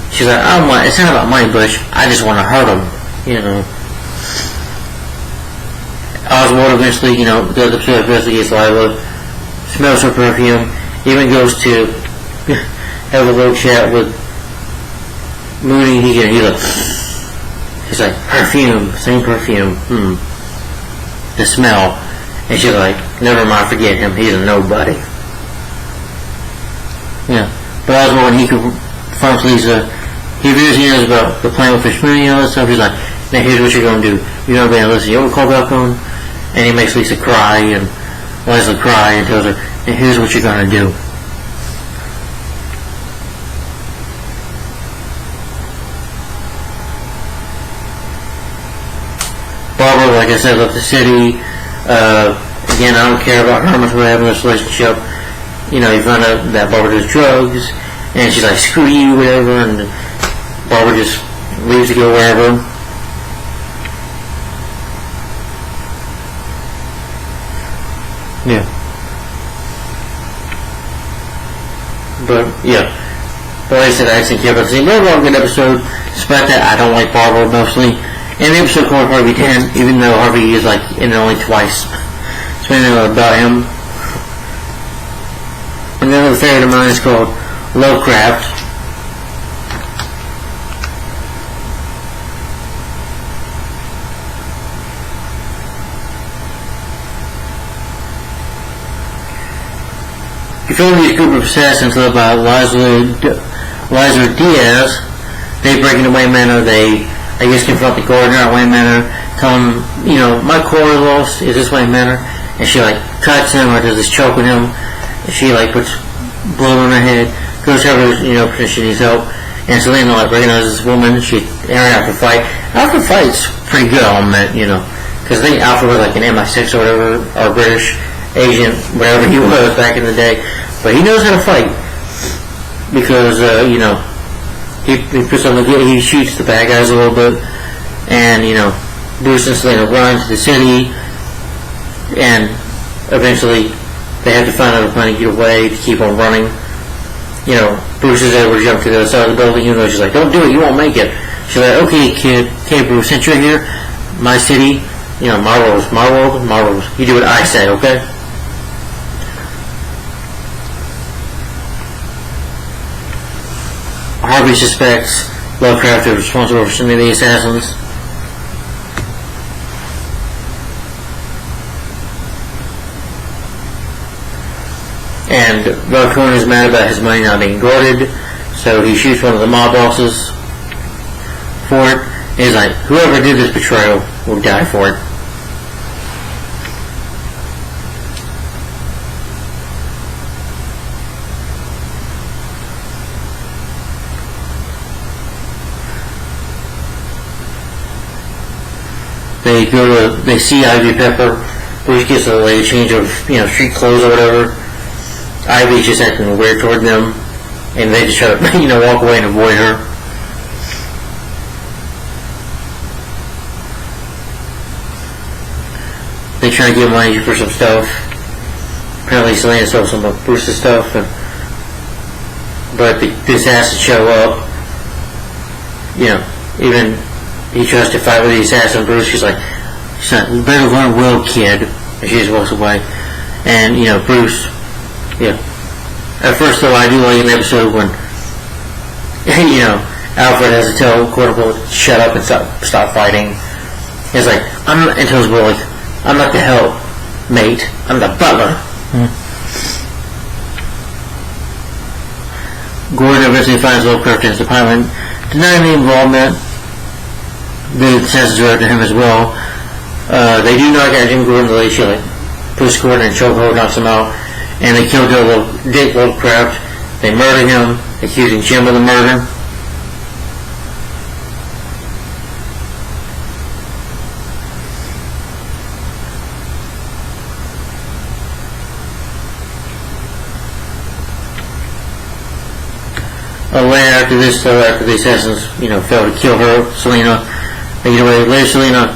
"It's not about money, Bush. I just want to hurt him." Oswald eventually, investigates Lila, smells her perfume, even goes to have a little chat with Mooney. He's like, "Perfume, same perfume, the smell." And she's like, "Never mind, forget him, he's a nobody." But Oswald, when he confronts Lisa, he knows about the plan with Fish Mooney and all that stuff. He's like, "Now here's what you're going to do. You're going to be able to listen. You ever call Balcone?" And he makes Lisa cry, and Leslie cry, and tells her, "Now here's what you're going to do." Barbara, like I said, left the city. Again, I don't care about her much what happened in this relationship. You find out that Barbara does drugs, and she's like, "Screw you," whatever, and Barbara just leaves to go wherever. But like I said, I actually care about the scene. Overall, good episode. Despite that, I don't like Barbara mostly. And the episode called Harvey 10, even though Harvey is in it only twice. It's mainly about him. And then the favorite of mine is called Lovecraft. You film these group of assassins led by Lazar Diaz. They break into Wayne Manor. They, confront the gardener at Wayne Manor. Tell him, my core is lost. Is this Wayne Manor? And she cuts him or does this choke with him. And she puts blood on her head. Goes to her, because she needs help. And Selena recognizes this woman. She after fight. After fight's pretty good, I'll admit, because I think Alfred was an MI6 or whatever, or British agent, whatever he was back in the day. But he knows how to fight because he puts on he shoots the bad guys a little bit, and Bruce and Selena run to the city, and eventually they have to find out a plan to get away to keep on running. Bruce is able to jump to the other side of the building, even though she's like, "Don't do it, you won't make it." She's like, "Okay, kid, okay, Bruce, since you're here, my city, my rules, my world, my rules. You do what I say, okay?" Harvey suspects Lovecraft is responsible for sending the assassins. And Raccoon is mad about his money not being guarded, so he shoots one of the mob bosses for it. And he's like, whoever did this betrayal will die for it. They see Ivy Pepper. Bruce gets a change of, street clothes or whatever. Ivy's just acting weird toward them, and they just try to, walk away and avoid her. They try to get money for some stuff. Apparently Selena stole some of Bruce's stuff, but the assassins show up. Even he tries to fight with the assassin. Bruce, she's like, better learn well, kid. And she just walks away. And, Bruce, at first, though, I do like an episode when, Alfred has to tell Corporal to shut up and stop fighting. He's like, and tells Will, like, I'm not the help, mate. I'm the butler. Gordon eventually finds Lovecraft as the pilot, denying the involvement. The assassins are after him as well. They do knock out Jim Gordon, the she puts Gordon in chokehold, knocks him out, and they kill Dick Lovecraft. They murder him, accusing Jim of the murder. Later after this, though, after the assassins, fail to kill her, Selena, later Selena,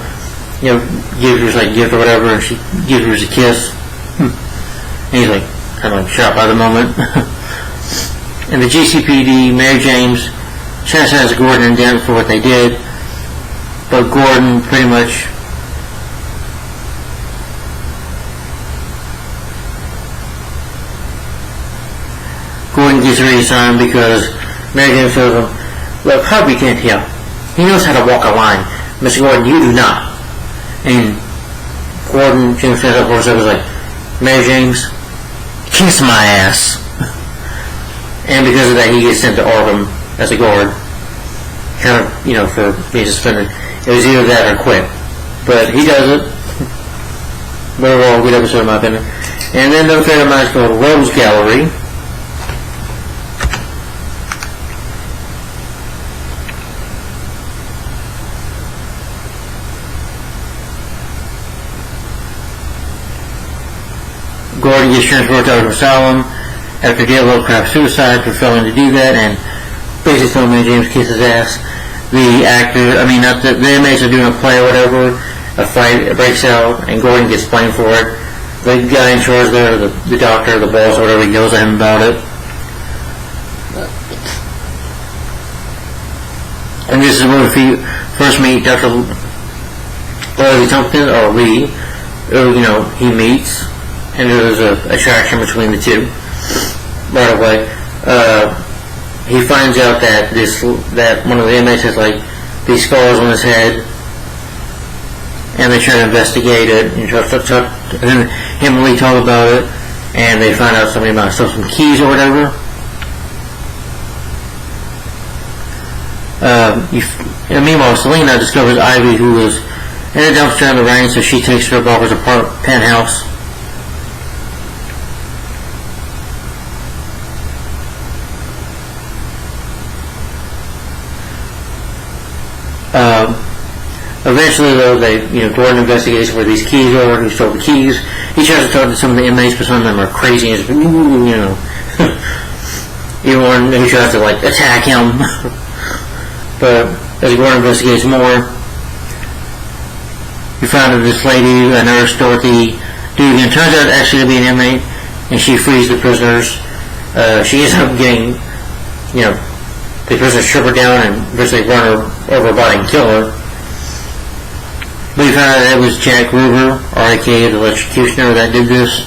gives her a gift or whatever, and she gives her a kiss. And he's like, kind of shocked by the moment. And the GCPD, Mary James, chastises Gordon and Dent for what they did, but Gordon pretty much gets ready to sign because Mary James tells him, look, Harvey can't heal. He knows how to walk a line. Mr. Gordon, you do not. And Gordon, James stands up for himself, is like, Mary James, kiss my ass. And because of that, he gets sent to Arkham as a guard. Kind of, for being suspended. It was either that or quit. But he does it. But overall, good episode in my opinion. And then another favorite of mine is called Rose Gallery. Gordon gets transferred to Arkham Asylum after Dale Lovecraft's suicide for failing to do that, and basically telling Mary James kiss his ass. The inmates are doing a play or whatever, a fight breaks out, and Gordon gets blamed for it. The guy in charge there, the doctor, the boss, or whatever, he yells at him about it. And this is where we first meet Dr. Tompkins, or Lee, who, he meets. And there's an attraction between the two right away. He finds out that one of the inmates has these scars on his head, and they try to investigate it. And him and Lee talk about it, and they find out somebody might have stolen some keys or whatever. And meanwhile, Selena discovers Ivy, who was in a dumpster in the rain, so she takes her to Barbara's penthouse. Eventually, though, Gordon investigates where these keys are, who stole the keys. He tries to talk to some of the inmates, but some of them are crazy and even one who tries to attack him. But as Gordon investigates more, you find that this lady, a nurse, Dorothy Dugan, turns out actually to be an inmate, and she frees the prisoners. She ends up getting, the prisoners strip her down and eventually run her over her body and kill her. We found out that it was Jack Ruger, R.I.K., the electrocutioner, that did this,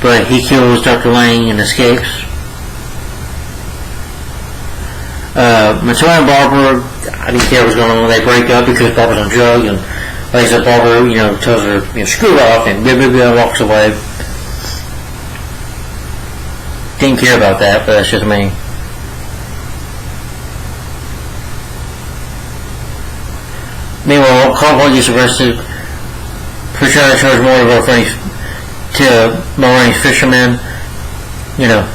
but he kills Dr. Lang and escapes. Matoya and Barbara, I didn't care what was going on when they break up because Barbara's on drugs, and like I said, Barbara, tells her, screw off, and blah, blah, blah, walks away. didn't care about that, but that's just me. Meanwhile, Caldwell gets arrested for trying to charge more to Mulroney's fishermen. You know.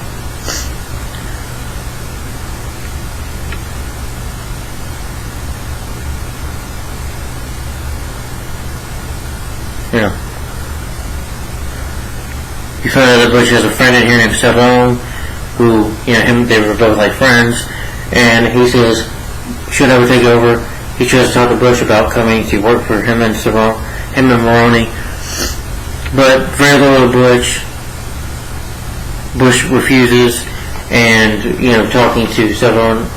You find out that Bush has a friend in here named Savone, who, they were both like friends, and he says, should ever take over, he tries to talk to Bush about coming to work for him and Mulroney, but very little Bush refuses, and, talking to Savone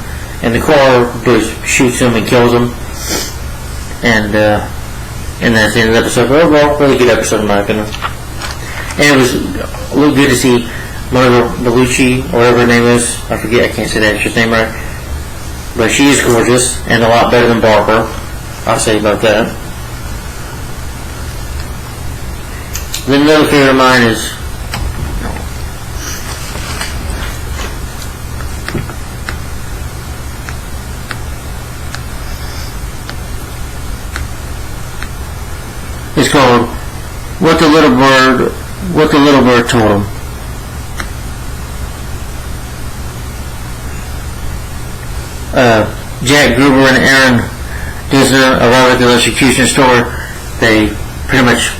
in the car, Bush shoots him and kills him, and that's the end of the episode. Overall, really good episode in my opinion. And it was a little good to see Monica Bellucci, or whatever her name is. I forget, I can't say that actress name right. But she is gorgeous, and a lot better than Barbara. I'll say about that. Then another favorite of mine is it's called What the Little Bird Told Him. Jack Gruber and Aaron Disner arrive at the electrocution store. They pretty much,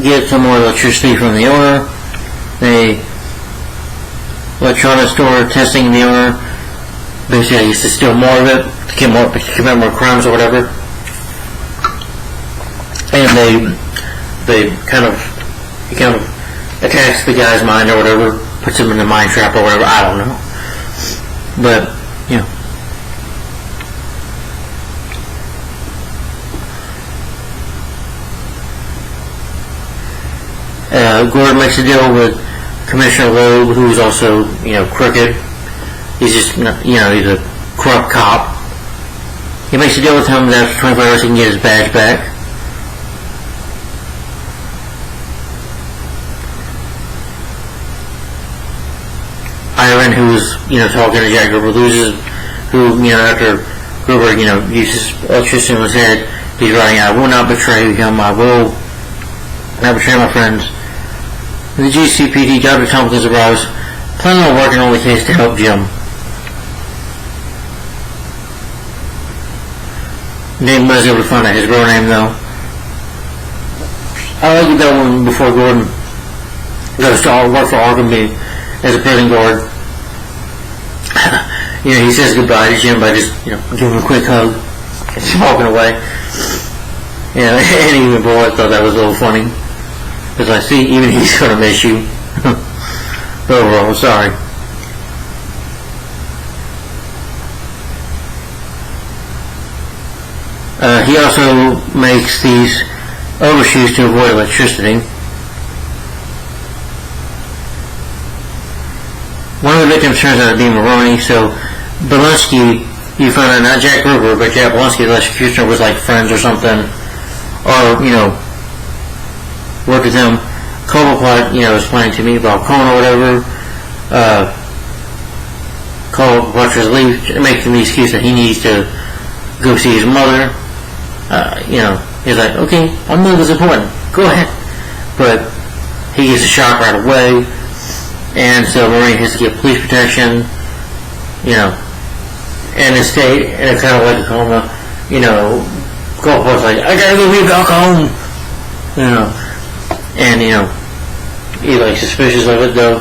get some more electricity from the owner. They electronics store testing the owner. Basically, I used to steal more of it to commit more crimes or whatever. And he kind of attacks the guy's mind or whatever, puts him in a mind trap or whatever, I don't know. But, Gordon makes a deal with Commissioner Loeb, who's also, crooked. He's just, he's a corrupt cop. He makes a deal with him that after 24 hours he can get his badge back. Iron, who's, talking to Jack Gruber, loses, who, after Gruber, uses electricity in his head, he's writing, I will not betray him, I will not betray my friends. The GCPD, Dr. Tompkins arrives, planning on working on the case to help Jim. Name was able to find out his real name, though. I like that one before Gordon goes to work for Arkham as a prison guard. He says goodbye to Jim by just, giving him a quick hug and just walking away. And even boy, I thought that was a little funny. Because I see, even he's going to miss you. Overall, sorry. He also makes these overshoes to avoid electricity. One of the victims turns out to be Mulroney, so Belinsky, you find out not Jack Gruber, but Jack Belinsky, the electrocutioner, was like friends or something, or, worked with him. Cobblepot, was planning to meet about Cohen or whatever. Cobblepot tries to leave, making the excuse that he needs to go see his mother. He's like, okay, I know this is important, go ahead. But he gets a shock right away, and so Mulroney has to get police protection, and in a kind of like a coma, Cobblepot's like, I gotta go be back home, and, he's like suspicious of it, though.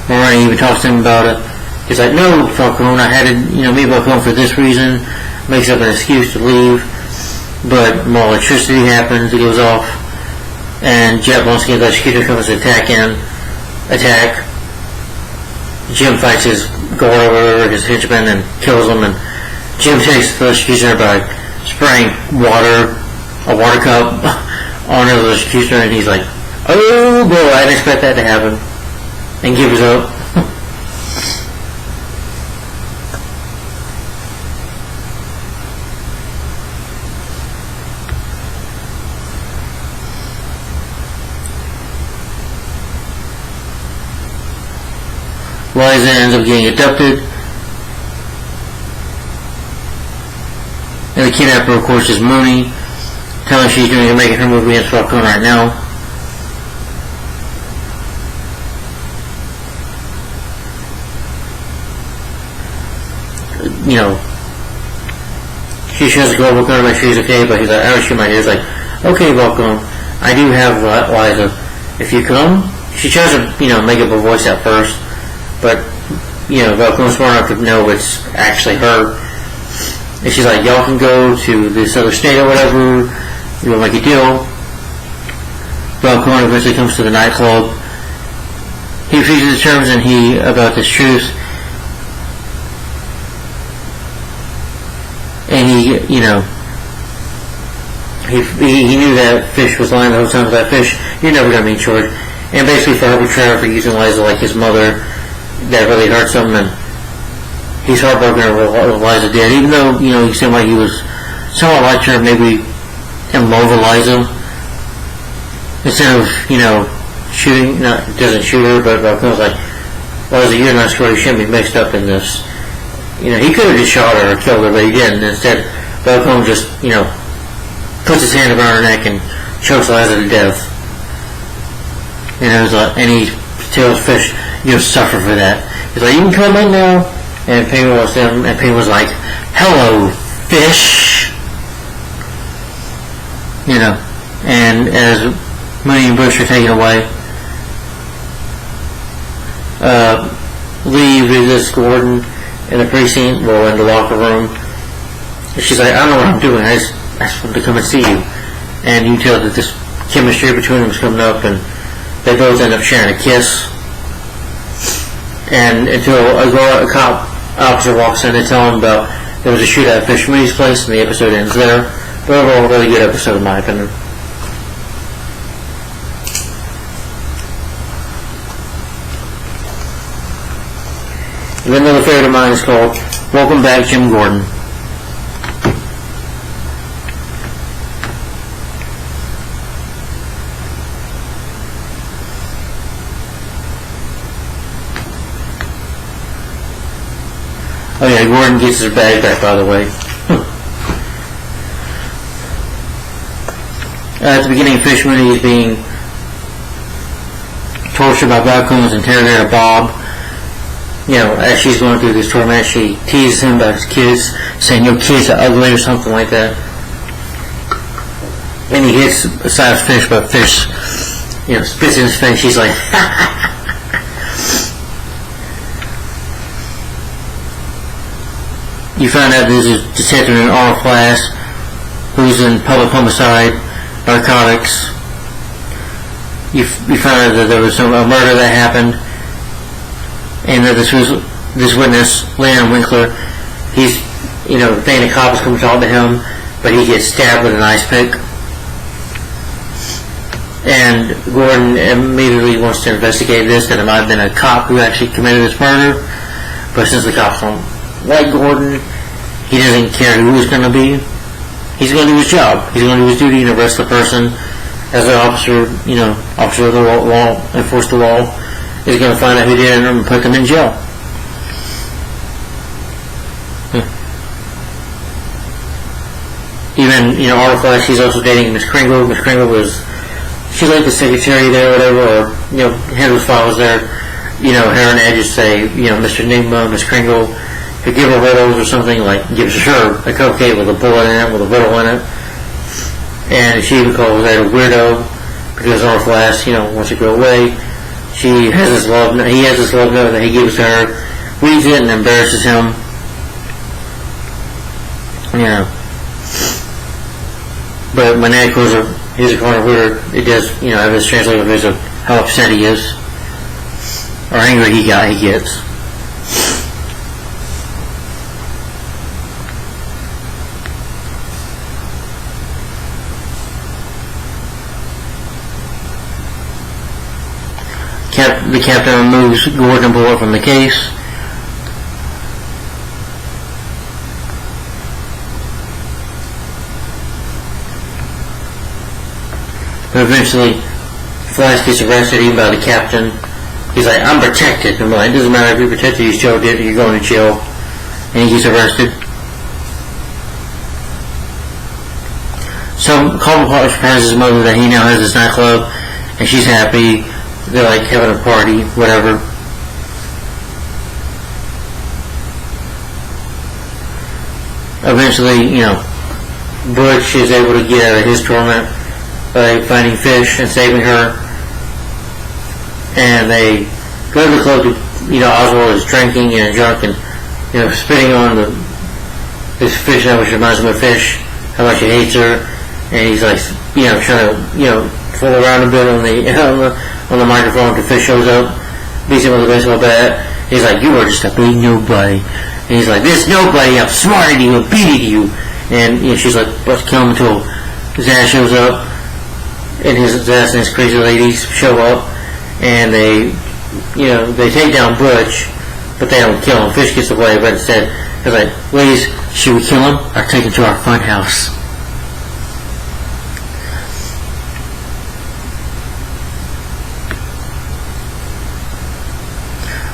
Mulroney even talks to him about it. He's like, no, Falcone, I had to, be back home for this reason. Makes up an excuse to leave. But more electricity happens, it goes off. And Jack Belinsky, the executioner, comes to attack. Jim fights his guard over his henchman and kills him. And Jim takes the executioner by spraying a water cup onto the executioner, and he's like, oh boy, I didn't expect that to happen. And gives up. Liza ends up getting abducted. And the kidnapper, of course, is Mooney, telling her she's going to make her move against Falcone right now. You know, she tries to go over Falcone to make sure he's okay, but he's like, I shoot my ears, like, okay, Falcone, I do have Liza. If you come, she tries to, make up a voice at first, but, Falcone's smart enough to know it's actually her. And she's like, y'all can go to this other state or whatever, we'll make a deal. Falcone eventually comes to the nightclub. He refuses the terms about this truth. And he knew that Fish was lying the whole time. That Fish, you're never going to be in charge. And basically for her betrayal for using Liza like his mother, that really hurts him, and he's heartbroken over Liza dead. Even though, he seemed like he was somewhat like her, maybe in love with Liza. Instead of, shooting, doesn't shoot her, but Falcone's like, Liza, you're not sure, you shouldn't be mixed up in this. He could have just shot her or killed her, but he didn't. Instead, Falcone just, puts his hand around her neck and chokes Liza to death. And he tells Fish, you'll suffer for that. He's like, you can come in now. And Penguin was him, and Penguin was like, hello, Fish. And as Mooney and Bush are taken away, Lee visits Gordon in the precinct, in the locker room. And she's like, I don't know what I'm doing, I just wanted to come and see you. And you tell that this chemistry between them is coming up, and they both end up sharing a kiss. And until a cop officer walks in to tell him about there was a shootout at Fish Mooney's place, and the episode ends there. But overall, a really good episode in my opinion. And another favorite of mine is called Welcome Back, Jim Gordon. Oh yeah, Gordon gets his bag back, by the way. At the beginning, Fish Mooney is being tortured by Falcone's interrogator, Bob. As she's going through this torment, she teases him about his kids, saying, your kids are ugly or something like that. And he hits aside Fish, but Fish, spits in his face. She's like, You find out there's a detective in R class who's in public homicide, narcotics. You find out that there was a murder that happened, and that this witness, Leon Winkler, he's, thinking the cop is coming to talk to him, but he gets stabbed with an ice pick. And Gordon immediately wants to investigate this, that it might have been a cop who actually committed this murder. But since the cops don't like Gordon, he doesn't care who it's going to be. He's going to do his job. He's going to do his duty and arrest the person. As an officer, officer of the law, enforce the law, is going to find out who did it and put them in jail. Even, R Flash, he's also dating Miss Kringle. Miss Kringle she's like the secretary there or whatever, or, handles files there. Her and Ed just say, Mr. Enigma, Miss Kringle, could give her riddles or something, like gives her a cupcake with a bullet in it, with a riddle in it. And she even calls that a weirdo, because R Flash, wants to go away. He has this love note that he gives her, reads it and embarrasses him. But when Ed calls her, he's a corner weird, it does, have this translated as of how upset he is, or angry he gets. The captain removes Gordon and Bullet from the case. But eventually, Flash gets arrested even by the captain He's like, I'm protected. I'm like, it doesn't matter if you're protected, you still did, you're going to jail. And he gets arrested. So Cobblepot surprises his mother that he now has this nightclub, and she's happy. They're like having a party, whatever. Eventually, Butch is able to get out of his torment by finding Fish and saving her. And they go to the club to, Oswald is drinking and drunk and, spitting on this Fish, which reminds him of Fish, how much he hates her. And he's like, trying to, fool around a bit on the microphone until Fish shows up, beats him with a baseball bat. He's like, you are just a big nobody. And he's like, this nobody, I'm smarter than you, I'm beating you. And she's like, let's kill him until Zaz shows up. And Zaz and his crazy ladies show up. And they take down Butch, but they don't kill him. Fish gets away, but instead, they're like, ladies, should we kill him or take him to our fun house?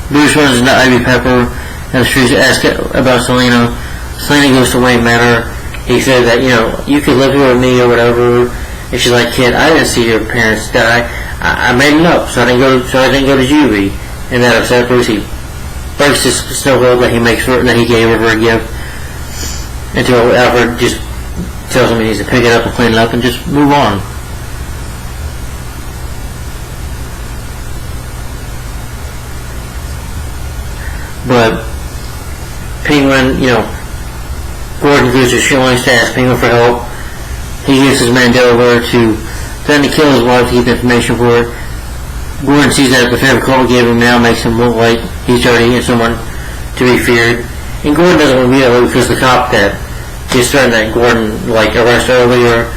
Bruce runs into Ivy Pepper and the streets to ask about Selena. Selena goes to Wayne Manor. He said that, you could live here with me or whatever. And she's like, kid, I didn't see your parents die. I made it up, so I didn't go to juvie. And that upset Bruce. He breaks his snow globe that he makes for that he gave her for a gift. Until Alfred just tells him he needs to pick it up and clean it up and just move on. But Penguin, Gordon goes to Shillings to ask Penguin for help. He gives his man Delaware to threaten to kill his wife to get the information for it. Gordon sees that the favor Cole gave him now makes him look like he's dirty and someone to be feared. And Gordon doesn't want to be that way because the cop that he's threatened that Gordon arrest earlier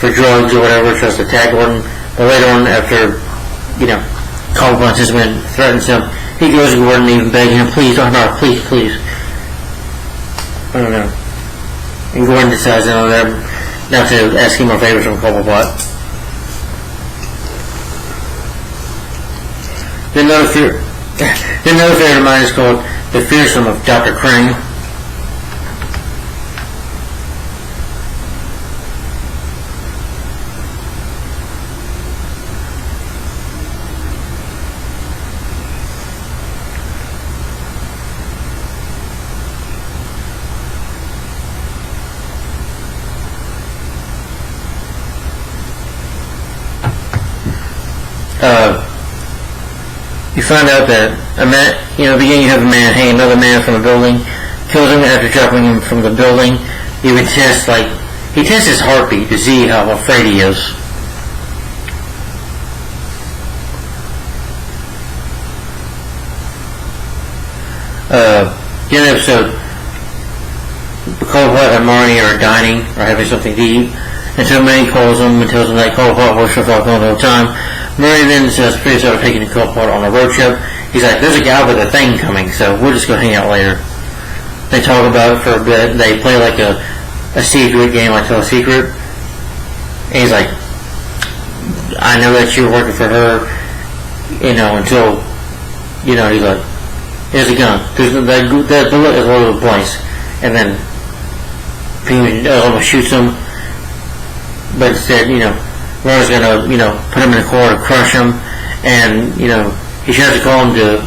for drugs or whatever tries to attack Gordon. But later on, after Cole punches him and threatens him, he goes to Gordon even begging him, please, please. I don't know. And Gordon decides not to ask him more favors from Cobblepot. Then another favorite of mine is called The Fearsome of Dr. Crane. You find out that beginning you have a man hang another man from a building, kills him after dropping him from the building. He tests his heartbeat to see how afraid he is. The other episode, Cobblepot and Marnie are dining or having something to eat, and so May calls him and tells him that Cobblepot works for Falcone the whole time. Murray then says pretty sort of taking the Cobblepot on a road trip. He's like, there's a guy with a thing coming, so we'll just go hang out later. They talk about it for a bit. They play like a secret game, like Tell a Secret. And he's like, I know that you're working for her, until, he's like, here's a gun. That bullet is all over the place. And then Penguin almost shoots him. But instead, Laura's gonna, put him in a car to crush him, and, he tries to call him to,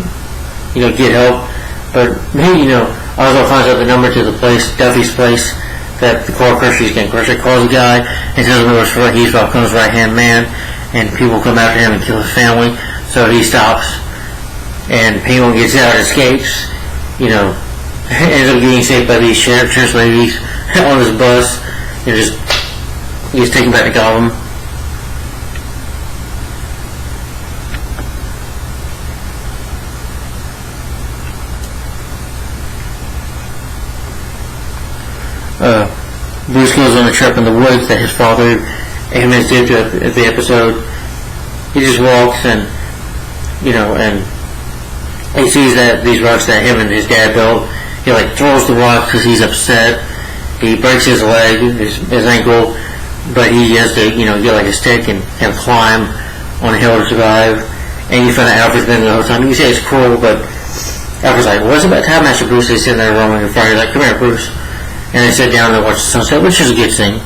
get help, but he, Oswald finds out the number to the place, Duffy's place, that the car crusher is getting crushed. He calls the guy, and tells him he's Falcone's right-hand man, and people come after him and kill his family, so he stops, and Penguin gets out, escapes, ends up getting saved by these sheriff's ladies on his bus, and he's taken back to Gotham. Bruce goes on a trip in the woods that his father admits to at the episode. He just walks and he sees that these rocks that him and his dad built. He throws the rocks because he's upset. He breaks his leg, his ankle, but he has to get a stick and climb on a hill to survive. and you find out Alfred's been there the whole time. You say it's cruel, but Alfred's like, well, it's about time Master Bruce is sitting there roaming the fire. He's like, come here, Bruce. And they sit down and watch the sunset, which is a good thing.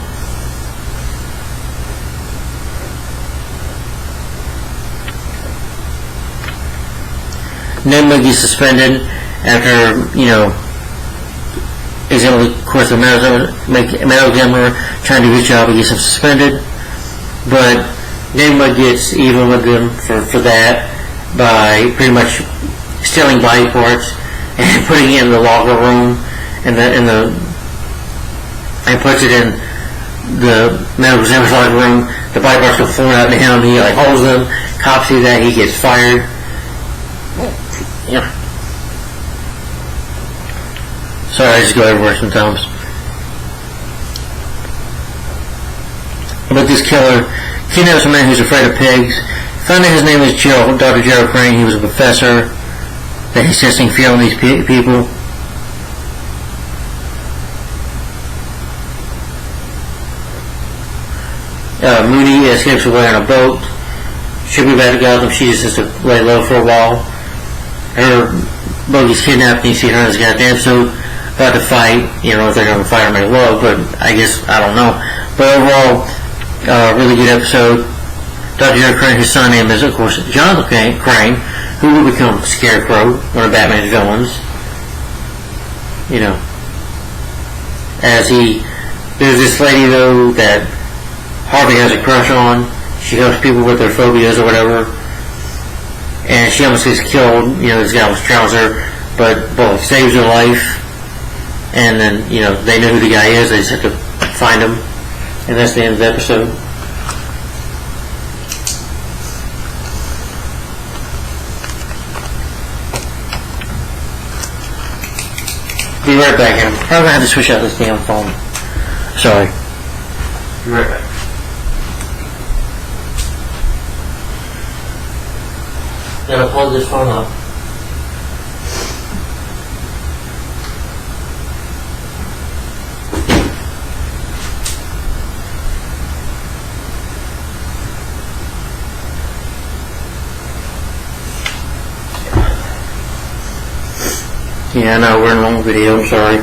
Ned gets suspended after, example, of course, the medical examiner trying to do his job, he gets him suspended. But Ned gets even with him for that by pretty much stealing body parts and putting it in the locker room and puts it in the medical examiner's locker room. The body parts go flowing out to him. He holds them. Cops see that. He gets fired. Yeah. Sorry, I just go everywhere sometimes. But this killer kidnaps a man who's afraid of pigs. Found out his name is Dr. Gerald Crane. He was a professor that he's testing fear on these people. Moody escapes away on a boat. She'll be back to Gotham. She just has to lay low for a while. Her boat gets kidnapped, and you see her in this goddamn suit about to fight. If they're going to fight or make love, but I guess, I don't know. But overall, really good episode. Dr. Gerald Crane, his son name is, of course, Jonathan Crane, who will become Scarecrow, one of Batman's villains. There's this lady, though, that Harvey has a crush on. She helps people with their phobias or whatever. And she almost gets killed. This guy almost drowns her, but saves her life. And then, they know who the guy is. They just have to find him. And that's the end of the episode. Be right back. I'm probably going to have to switch out this damn phone. Sorry. Be right back. Gotta plug this phone up. Yeah, no, we're in a long video, I'm sorry.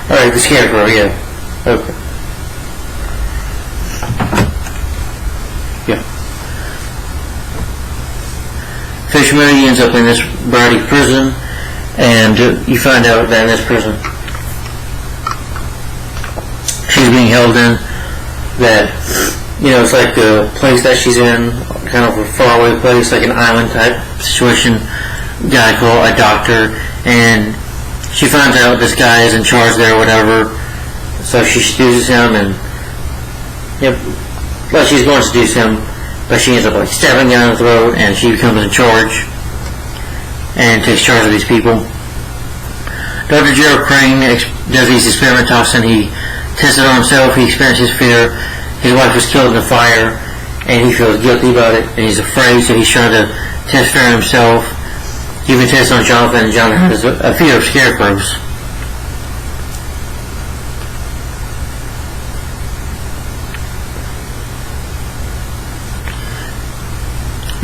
Alright, the Scarecrow, yeah. Okay. Yeah. Fisherman ends up in this Brady prison, and you find out that in this prison she's being held in, that, it's like the place that she's in, kind of a faraway place, like an island type situation, guy called a doctor, and she finds out this guy is in charge there or whatever, so she seduces him, and she's going to seduce him, but she ends up stabbing him in the throat, and she becomes in charge and takes charge of these people. Dr. Gerald Crane does these experiments, and he tests it on himself. He experiences fear. His wife was killed in a fire, and he feels guilty about it, and he's afraid, so he's trying to test fear on himself. He even tests on Jonathan, and Jonathan has a fear of scarecrows.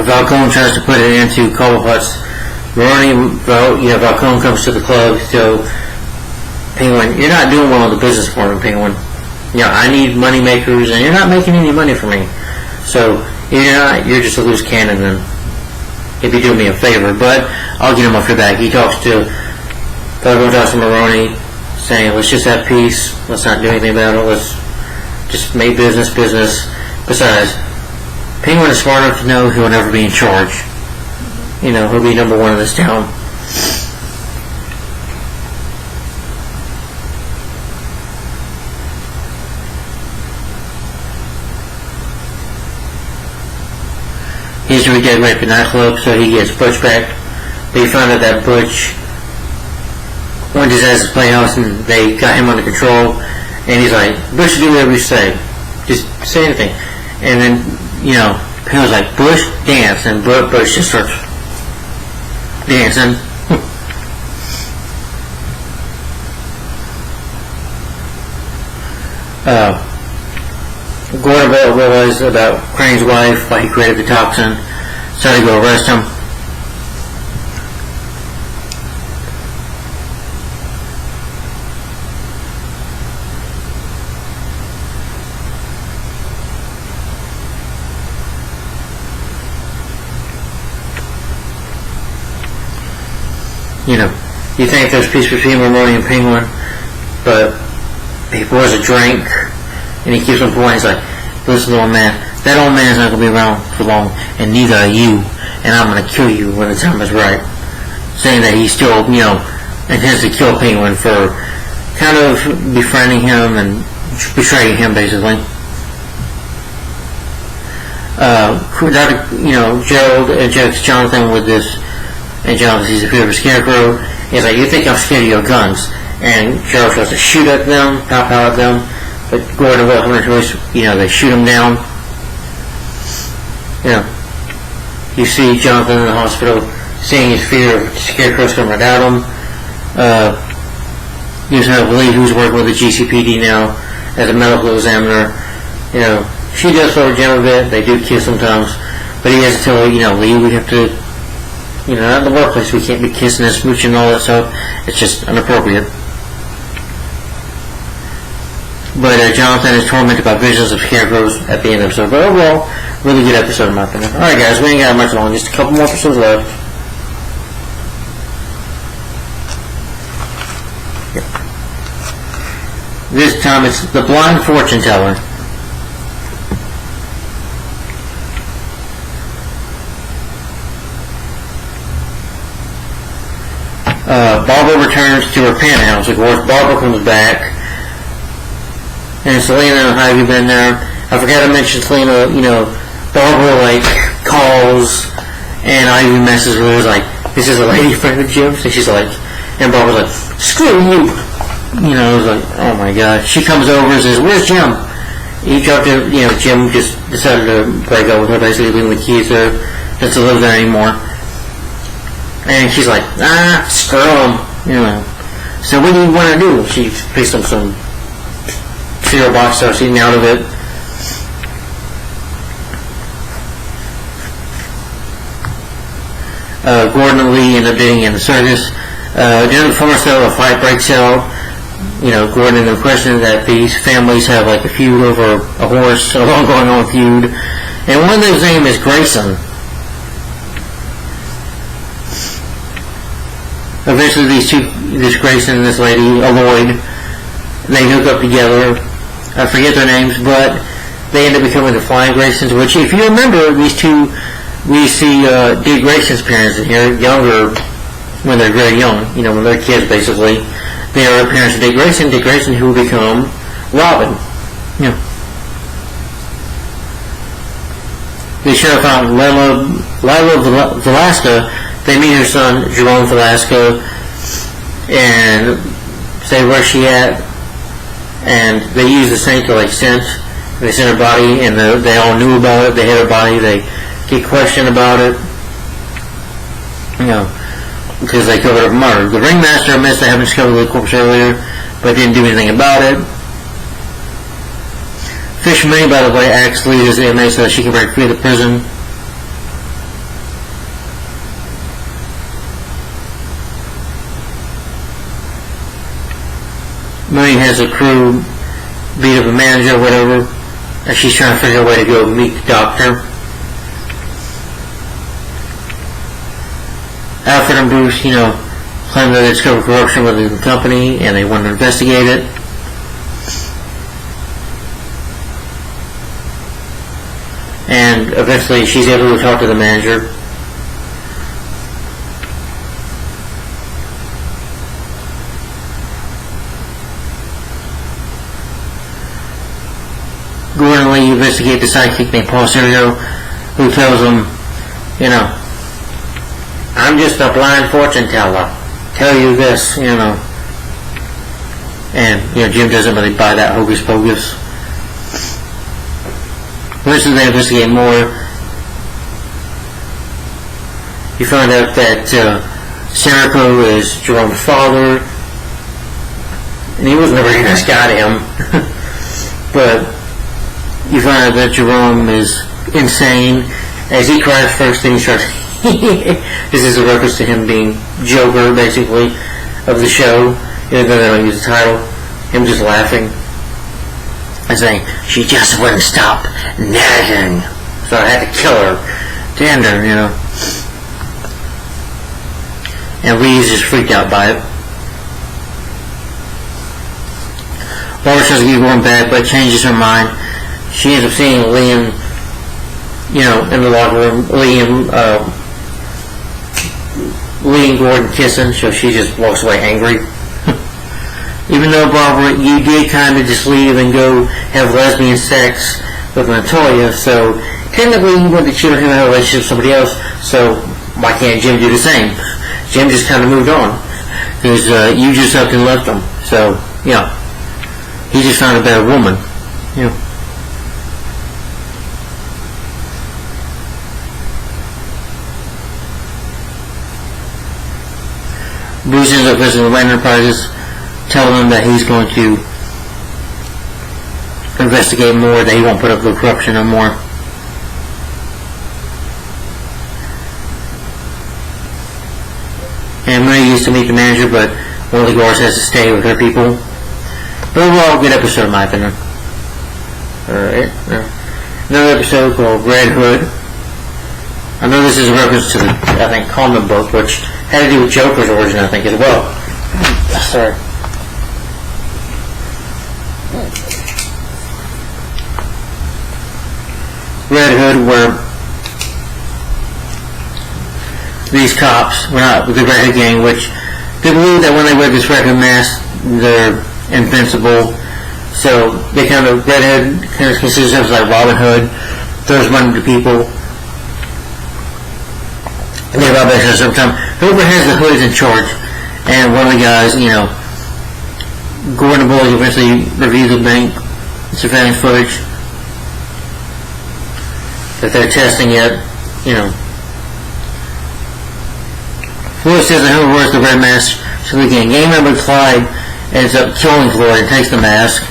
Falcone tries to put it into Cobblepot's. Falcone comes to the club, so Penguin, you're not doing well in the business for me, Penguin. I need money makers, and you're not making any money for me. So you're just a loose cannon, then if you do me a favor, but I'll get him off your back. He talks to Falcone, talks to Maroni, saying, let's just have peace, let's not do anything about it, let's just make business. Besides, Penguin is smart enough to know he'll never be in charge. He'll be number one in this town. He's to get ready for nightclub, so he gets Butch back. But you find out that Butch went to his ass's playhouse, and they got him under control. And he's like, Butch, do whatever you say. Just say anything. And then, Penguin's like, Butch, dance. And Butch just starts dancing. Gordon realized about Crane's wife, why he created the toxin, so they go arrest him. You know, you think there's peace between Maroni and Penguin, but he pours a drink and he keeps on pouring. He's like, listen, old man, that old man's not going to be around for long, and neither are you, and I'm going to kill you when the time is right. Saying that he still, intends to kill Penguin for kind of befriending him and betraying him, basically. Gerald injects Jonathan with this, and Jonathan sees a fear of a scarecrow. He's like, you think I'm scared of your guns? And Gerald tries to shoot at them, pop out at them, but Gordon will have no choice. They shoot him down. You see Jonathan in the hospital, seeing his fear of scarecrows coming at him. You have Lee, who's working with the GCPD now as a medical examiner. She does flirt Jim a bit. They do kiss sometimes, but he has to tell her, Lee, we have to. Not in the workplace, we can't be kissing and smooching and all that stuff. It's just inappropriate. But Jonathan is tormented by visions of scarecrows at the end of the episode. But overall, really good episode in my opinion. Alright guys, we ain't got much long, just a couple more episodes left. Yep. This time it's The Blind Fortune Teller. Barbara returns to her penthouse. Of course, Barbara comes back, and Selena and Ivy been there. I forgot to mention Selena. Barbara calls, and Ivy messes with her. Is like, this is a lady friend of Jim's, and she's like, and Barbara's like, screw you. It was like, oh my god. She comes over and says, where's Jim? He dropped it. Jim just decided to break up with her, basically leaving the keys there, just to live there anymore. And she's like, screw him, So what do you want to do? She picks up some cereal box, starts eating out of it. Gordon and Lee end up being in the circus. During the former sale, a fight breaks out. Gordon and them questioning that these families have a feud over a horse, a long going on feud. And one of those names is Grayson. Eventually, this Grayson and this lady, Lloyd, they hook up together. I forget their names, but they end up becoming the Flying Graysons. Which, if you remember, these two, we see Dick Grayson's parents in here, younger, when they're very young. When they're kids, basically. They are parents of Dick Grayson, who will become Robin. They show up out Lila Velasca. They meet her son, Jerome Velasco, and say where's she at, and they use the saint to sense. They send her body, and they all knew about it. They hit her body. They get questioned about it, because they covered up murder. The ringmaster admits they haven't discovered the corpse earlier, but didn't do anything about it. Fish May, by the way, acts lead as the inmate so that she can break free of the prison. Marie has a crew beat up a manager or whatever, and she's trying to figure out a way to go meet the doctor. Alfred and Bruce, claim that they discovered corruption within the company, and they want to investigate it. And eventually she's able to talk to the manager. Gordon and Lee investigate the sidekick named Paul Sergio, who tells them, I'm just a blind fortune teller. Tell you this, And, Jim doesn't really buy that hocus pocus. Eventually they investigate more. You find out that Serico is Jerome's father, and he wasn't a very nice guy to him. But you find out that Jerome is insane. As he cries first, then he starts. This is a reference to him being Joker, basically, of the show. Even though they don't use the title, him just laughing and saying, "She just wouldn't stop nagging, so I had to kill her to end her," you know. And Lee's just freaked out by it. Barbara tries to keep going back, but changes her mind. She ends up seeing Liam, you know, in the locker room. Lee and Gordon kissing, so she just walks away angry. Even though, Barbara, you did kind of just leave and go have lesbian sex with Montoya, so technically you wanted to cheat on him and have a relationship with somebody else, so why can't Jim do the same? Jim just kind of moved on, because you just up and left him, so, yeah, he just found a better woman, you know. Bruce ends up visiting the Wayne Enterprises, telling them that he's going to investigate more, that he won't put up with corruption no more. And Marie used to meet the manager, but one of the guards has to stay with her people. But overall, good episode in my opinion. Alright. Another episode called Red Hood. I know this is a reference to the, I think, comic book, which had to do with Joker's origin, I think, as well. Sorry. Red Hood, where these cops were not with the Red Hood gang, which they believe that when they wear this Red Hood mask, they're invincible. So they kind of, Red Hood kind of considers themselves like Robin Hood, throws money to people. And they rob extras every time. Whoever has the hood is in charge. And one of the guys, you know, Gordon Boys eventually reviews the bank surveillance footage that they're testing it, you know. Floyd says that whoever wears the red mask so the gang member Clyde ends up killing Floyd and takes the mask.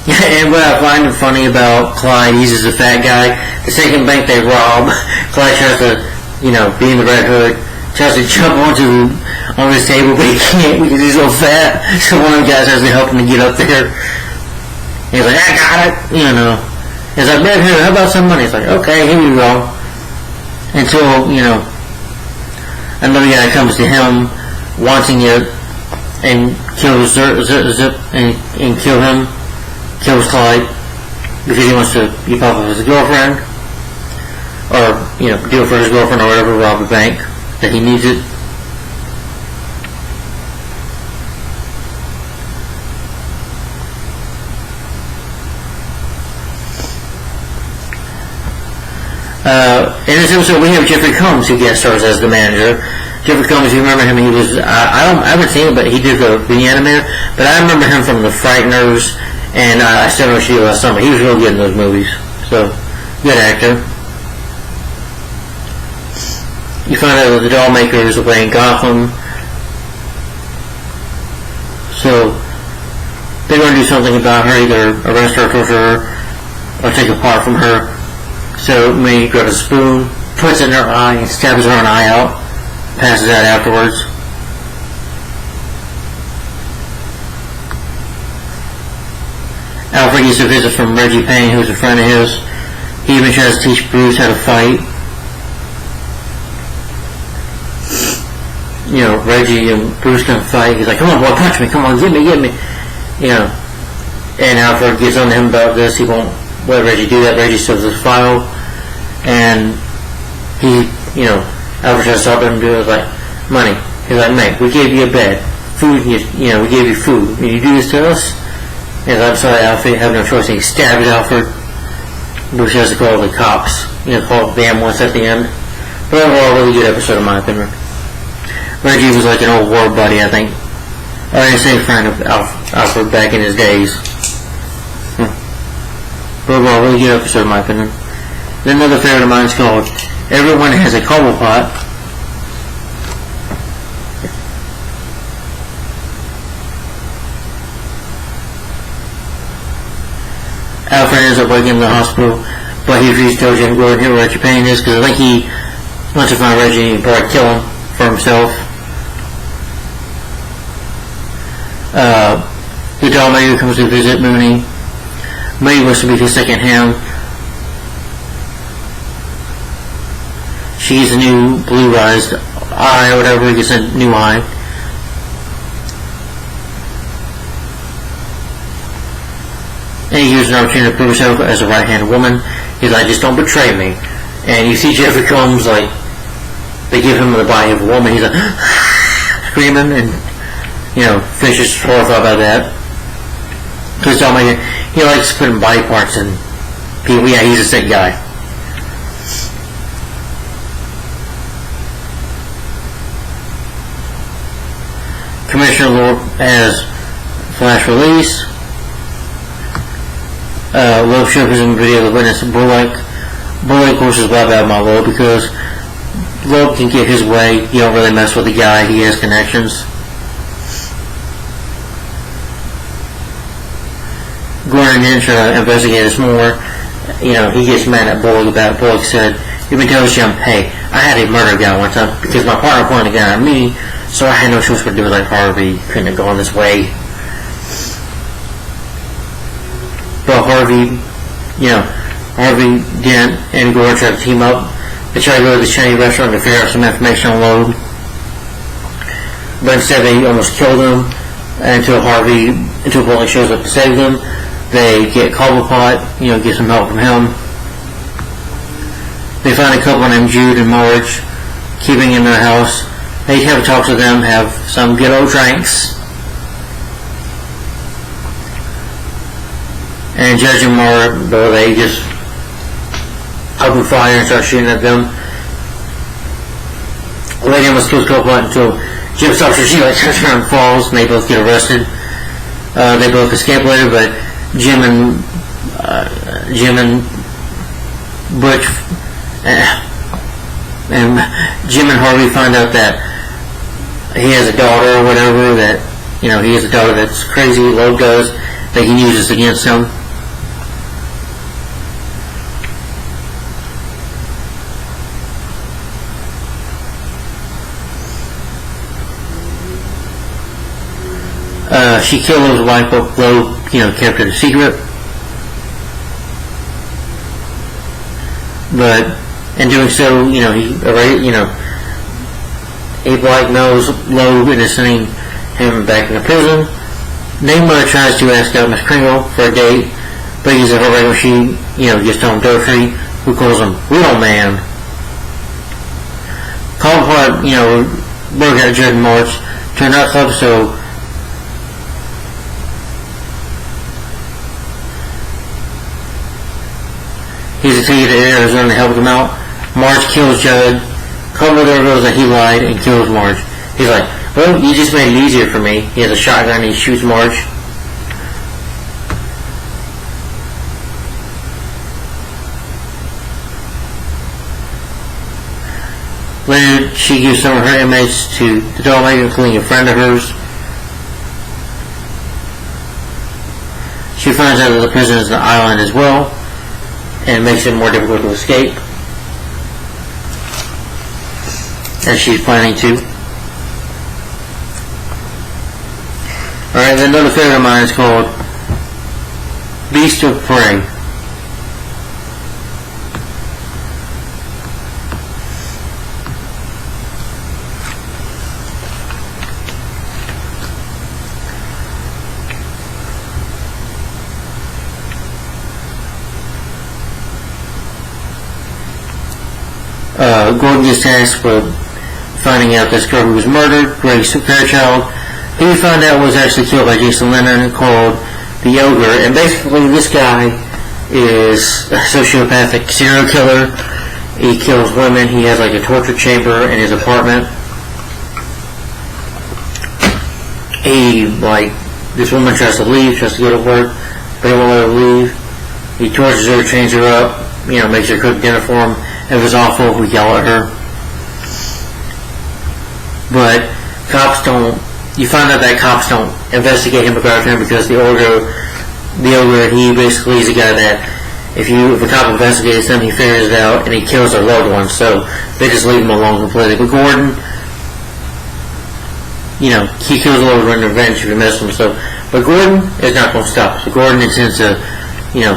And what I find funny about Clyde, he's just a fat guy. The second bank they rob, Clyde tries to, you know, be in the Red Hood, tries to jump on his table, but he can't because he's so fat. So one of the guys has to help him to get up there. He's like, I got it, you know. He's like, Red Hood, how about some money? He's like, okay, here you go. Until, you know, another guy comes to him wanting it and kills Zip and kill him, kills Clyde because he wants to be pop up his girlfriend, or, you know, do it for his girlfriend or whatever, rob a bank that he needs it. In this episode, we have Jeffrey Combs, who guest stars as the manager. Jeffrey Combs, you remember him? He was I haven't seen him, but he did the Reanimator. But I remember him from The Frighteners and I Still Know She Last Summer. He was real good in those movies. So, good actor. You find out that the doll maker is away in Gotham. So, they're going to do something about her, either arrest her, torture her, or take a part from her. So May grabs a spoon, puts it in her eye, and stabs her own eye out. Passes out afterwards. Alfred gets a visit from Reggie Payne, who's a friend of his. He even tries to teach Bruce how to fight. You know, Reggie and Bruce can fight. He's like, come on, boy, punch me. Come on, get me. You know. And Alfred gets on to him about this. He won't let Reggie do that. Reggie steals his file. And he, you know, Alfred tries to stop him and do it. Like, money. He's like, mate, we gave you a bed. Food, you know, we gave you food. And you do this to us? He's like, I'm sorry, Alfred, I have no choice. And he stabs Alfred. Bruce has to call the cops. You know, call the ambulance at the end. But overall, really good episode in my opinion. Reggie was like an old war buddy, I think. Or I say friend of Alfred back in his days. But overall, really good episode in my opinion. Then another favorite of mine is called Everyone Has a Cobblepot. Gordon ends up waking him in the hospital, but he refuses to tell Jim Gordon who Reggie Payne is, because I think he wants to find Reggie and probably kill him for himself. The dollmaker comes to visit Mooney. Mooney wants to be his second hand. She gets a new blue-eyed eye or whatever, he gets a new eye. And he uses an opportunity to prove himself as a right-handed woman. He's like, just don't betray me. And you see Jeffrey Combs, like, they give him the body of a woman. He's like, screaming, and, Fish is horrified by that. Because he likes putting body parts in people. Yeah, he's a sick guy. Commissioner Lord has flash release. Loeb shows him video of the witness Bullock. Bullock, of course, is blah blah my Loeb, because Loeb can get his way. You don't really mess with the guy. He has connections. Gordon didn't try to investigate this more. He gets mad at Bullock about it. Bullock said, "You've been telling him, hey, I had a murder gun one time because my partner pointed a gun at me, so I had no choice but to do it like Harvey. Couldn't have gone this way." But Harvey, Harvey, Dent, and Gordon tried to team up. They tried to go to the Chinese restaurant to figure out some information on Loeb. But instead they almost killed him until Bullock shows up to save them. They get Cobblepot, get some help from him. They find a couple named Jude and Marge keeping in their house. They have talks with them, have some good old drinks. And Judge and Marge, they just open fire and start shooting at them. The lady almost kills Cobblepot until Jim stops her. She turns around and falls, and they both get arrested. They both escape later, but Jim and Butch and Jim and Harvey find out that he has a daughter or whatever, that he has a daughter that's crazy, Loeb does, that he uses against him. She killed his wife, but Loeb, kept it a secret. But in doing so, he knows Loeb and is sending him back into prison. Neymar tries to ask out Miss Kringle for a date, but he's a regular. She, gets home Durfee, who calls him Real Man. Cobblepot, broke out Judd and March to a nightclub, so he's taken to Arizona to help him out. Marge kills Judd. Cobblepot reveals that he lied and kills Marge. He's like, well, you just made it easier for me. He has a shotgun and he shoots Marge. Later, she gives some of her inmates to the dollmaker, including a friend of hers. She finds out that the prison is an island as well, and makes it more difficult to escape, as she's planning to. Alright, then another favorite of mine is called Beast of Prey. Gordon gets tasked with finding out this girl who was murdered, Grace Fairchild, who we found out was actually killed by Jason Lennon, called the Ogre. And basically this guy is a sociopathic serial killer. He kills women. He has like a torture chamber in his apartment. This woman tries to leave, tries to go to work, but he won't let her leave. He tortures her, chains her up, makes her cook dinner for him. It was awful. We yell at her. But you find out that cops don't investigate him because the Ogre the ogre, he basically is the guy that if a cop investigates them, he figures it out and he kills their loved ones. So they just leave him alone completely. But Gordon, he kills the ogre in revenge if he misses him. So, but Gordon is not going to stop. So Gordon intends to,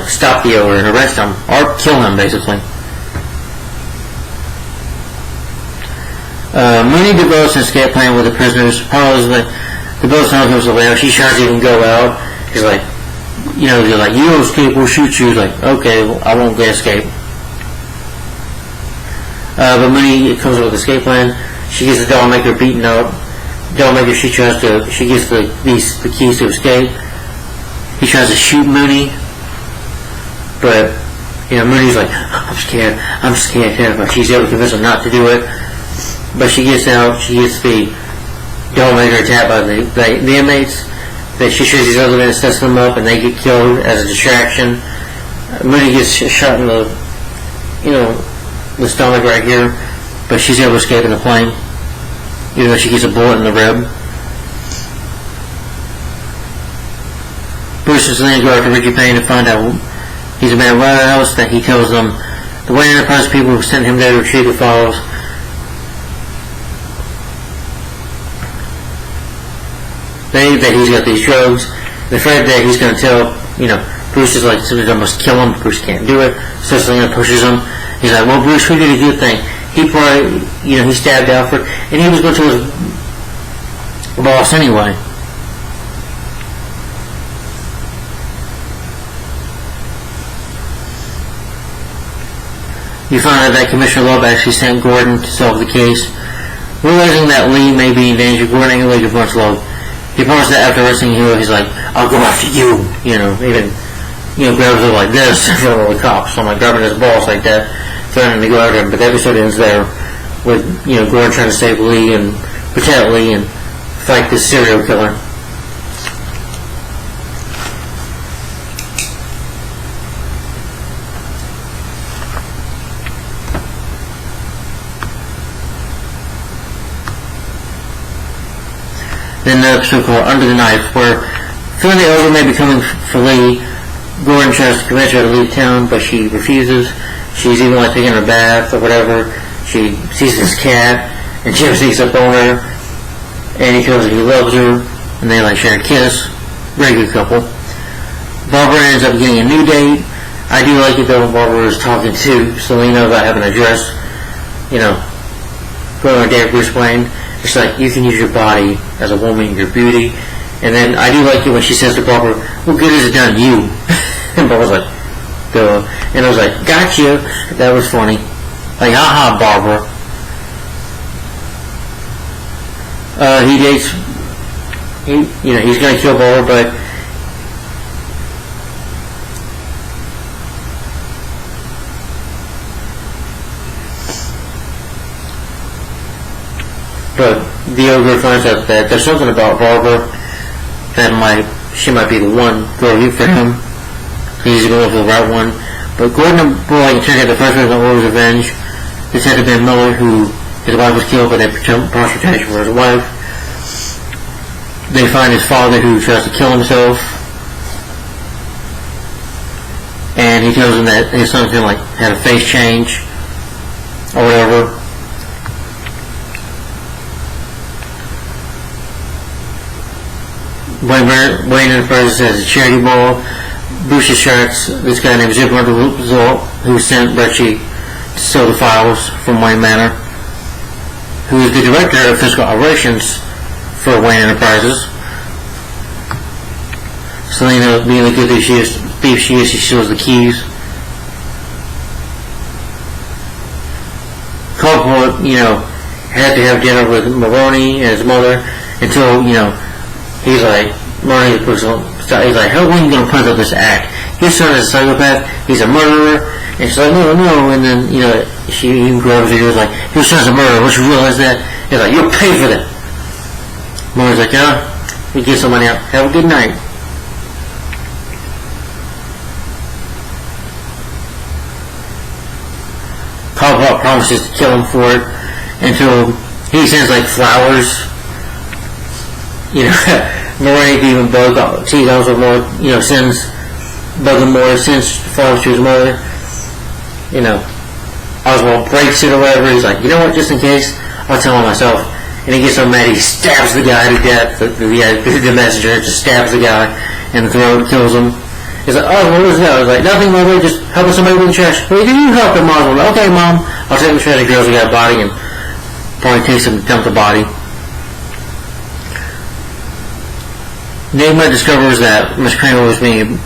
stop the ogre and arrest him or kill him, basically. Mooney develops an escape plan with the prisoners. The both know him so well. She tries to even go out. He's like, they're like, you don't escape, we'll shoot you. He's like, okay, well, I won't escape. But Mooney comes up with an escape plan. She gets the doll maker beaten up. Doll maker, she gets the keys to escape. He tries to shoot Mooney, but Mooney's like, I'm scared, terrified. She's able to convince him not to do it. But she gets out, she gets the doll maker attacked by the inmates. She shoots these other men, sets them up, and they get killed as a distraction. Mooney gets shot in the stomach right here, but she's able to escape in the plane, even though she gets a bullet in the rib. Bruce and Selena go after Ricky Payne to find out he's a man of the house. That he tells them the Wayne Enterprise people who sent him there to retrieve the files. That he's got these drugs. They're afraid that he's going to tell, Bruce is like, I must kill him. Bruce can't do it. So Selena pushes him. He's like, well, Bruce, we did a good thing. He probably, he stabbed Alfred, and he was going to his boss anyway. You find out that Commissioner Love actually sent Gordon to solve the case. Realizing that Lee may be in danger, Gordon angrily confronts Love. He promises that after arresting him, he's like, I'll go after you. Even, grabs her like this in front of the cops. So I'm like grabbing his balls like that, threatening to go after him. But the episode ends there with, Gordon trying to save Lee and protect Lee and fight this serial killer. Then the episode called Under the Knife, where feeling the ogre may be coming for Lee, Gordon tries to convince her to leave town, but she refuses. She's even like taking her bath or whatever. She sees this cat, and Jim sneaks up on her, and he tells her he loves her, and they share a kiss. Very good couple. Barbara ends up getting a new date. I do like it though when Barbara is talking to Selena about having a dress, going on a date with Bruce Wayne. It's like, you can use your body as a woman, your beauty. And then I do like it when she says to Barbara, what good has it done you? And Barbara's like, go. And I was like, gotcha. That was funny. Like, haha, Barbara. He dates, he's going to kill Barbara, but the ogre finds out that there's something about Barbara that she might be the one girl for him. He's going for the right one. But Gordon and Boy turn out the first one on Ogre's Revenge. This had been Miller, who his wife was killed by that prostitution for his wife. They find his father, who tries to kill himself, and he tells him that his son's gonna had a face change or whatever. Wayne Enterprises has a charity ball. Bruce sharks this guy named Zip Result, who sent Brecci to steal the files from Wayne Manor, who is the director of physical operations for Wayne Enterprises. Selena, being the good thief she is, she steals the keys. Culprit, had to have dinner with Maroney and his mother until, he's like, Maroney puts on, he's like, how are you going to put up this act? Your son is a psychopath, he's a murderer. And she's like, no, and then, she even grabs her, he was like, your son's a murderer, once you realize that, he's like, you'll pay for that. Maroney's like, yeah, we get some money out, have a good night. Caldwell promises to kill him for it until he sends flowers. Maroney even broke teeth also more, sends bug him more since falls to his mother. You know, Oswald breaks it or whatever. He's like, you know what, just in case, I'll tell him myself. And he gets so mad he stabs the guy to death. The messenger just stabs the guy in the throat, kills him. He's like, oh, what was that? I was like, nothing, mother, just helping somebody with the trash. Well, you help him, Oswald. Okay, Mom. I'll take the trash. He girls the guy's body and probably takes him to dump the body. Nigma discovers that Miss Kramer was being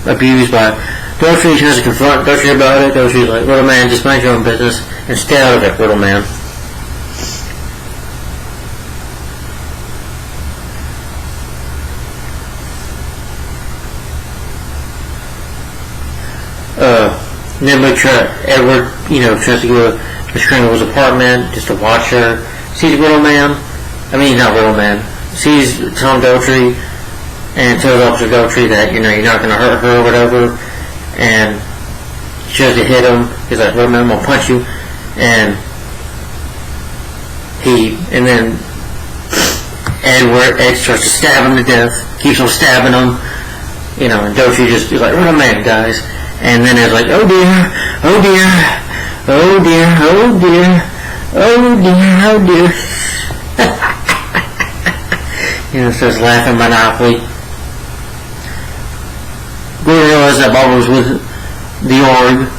abused by Dotrey. She tries to confront Dotrey about it. Dotrey's like, little man, just mind your own business and stay out of it, little man. Edward, tries to go to Miss Kramer's apartment just to watch her. Sees Little Man. I mean, not Little Man. Sees Tom Dotrey and tells Officer Dotrey that, you're not going to hurt her or whatever. And he tries to hit him. He's like, Little Man, I'm going to punch you. And then Ed starts to stab him to death. Keeps on stabbing him. And Dotrey just is like, Little Man, guys. And then it's like, oh dear, oh dear, oh dear, oh dear, oh dear, oh dear. Starts laughing Monopoly. Gordon realizes that Barbara was with the org.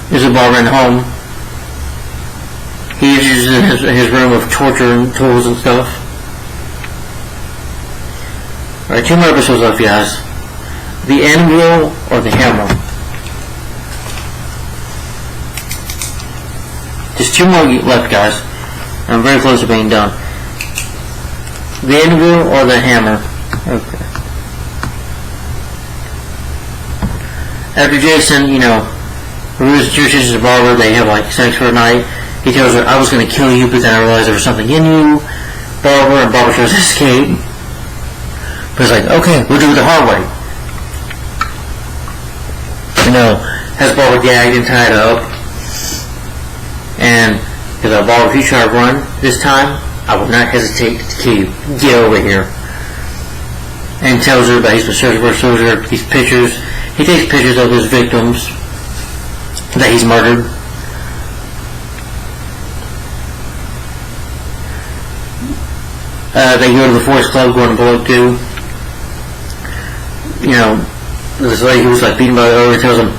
There's a Barbara in home. He uses his room of torture and tools and stuff. Alright, 2 more episodes left, guys. The Anvil or the Hammer? Just 2 more left, guys. I'm very close to being done. The Anvil or the Hammer? Okay. After Jason, introduces to Barbara, they have sex for a night. He tells her, I was going to kill you, but then I realized there was something in you, Barbara, and Barbara tries to escape. But he's like, okay, we'll do it the hard way. Has Barbara gagged and tied up. And he's like, Barbara, if you try to run this time, I will not hesitate to kill you. Get over here. And tells her that he's been searching for these pictures. He takes pictures of his victims that he's murdered. They go to the Forest Club, Gordon Bullock too. This lady who was beaten by the owner tells him,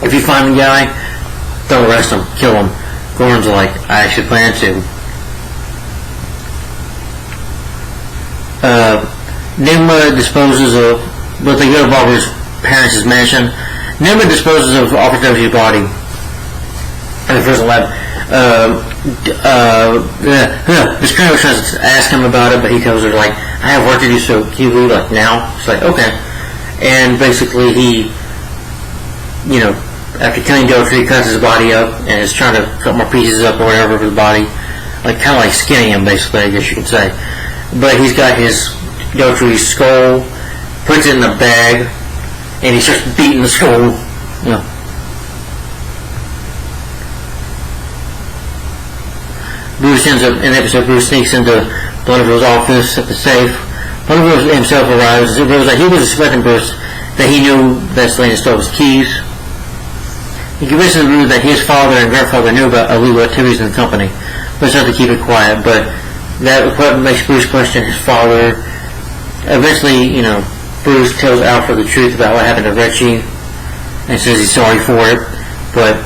if you find the guy, don't arrest him, kill him. Gordon's like, I actually plan to. Nigma disposes of, but they go to Barbara's parents' mansion. Nigma disposes of Officer Dotrey's body in the prison lab. Miss Kramer tries to ask him about it, but he tells her, I have work to do, so can you leave, now? She's like, okay. And basically he, after killing Dotrey, he cuts his body up and is trying to cut more pieces up or whatever for the body. Kind of like skinning him, basically, I guess you could say. But he's got his Dotrey's skull, puts it in a bag, and he starts beating the skull. Bruce ends up, in the episode, Bruce sneaks into Bonneville's office at the safe. Bonneville himself arrives and reveals that he was suspecting Bruce that he knew that Selena stole his keys. He convinces Bruce that his father and grandfather knew about illegal activities in the company, but it's not to keep it quiet. But that makes Bruce question his father. Eventually, Bruce tells Alfred the truth about what happened to Richie and says he's sorry for it. But,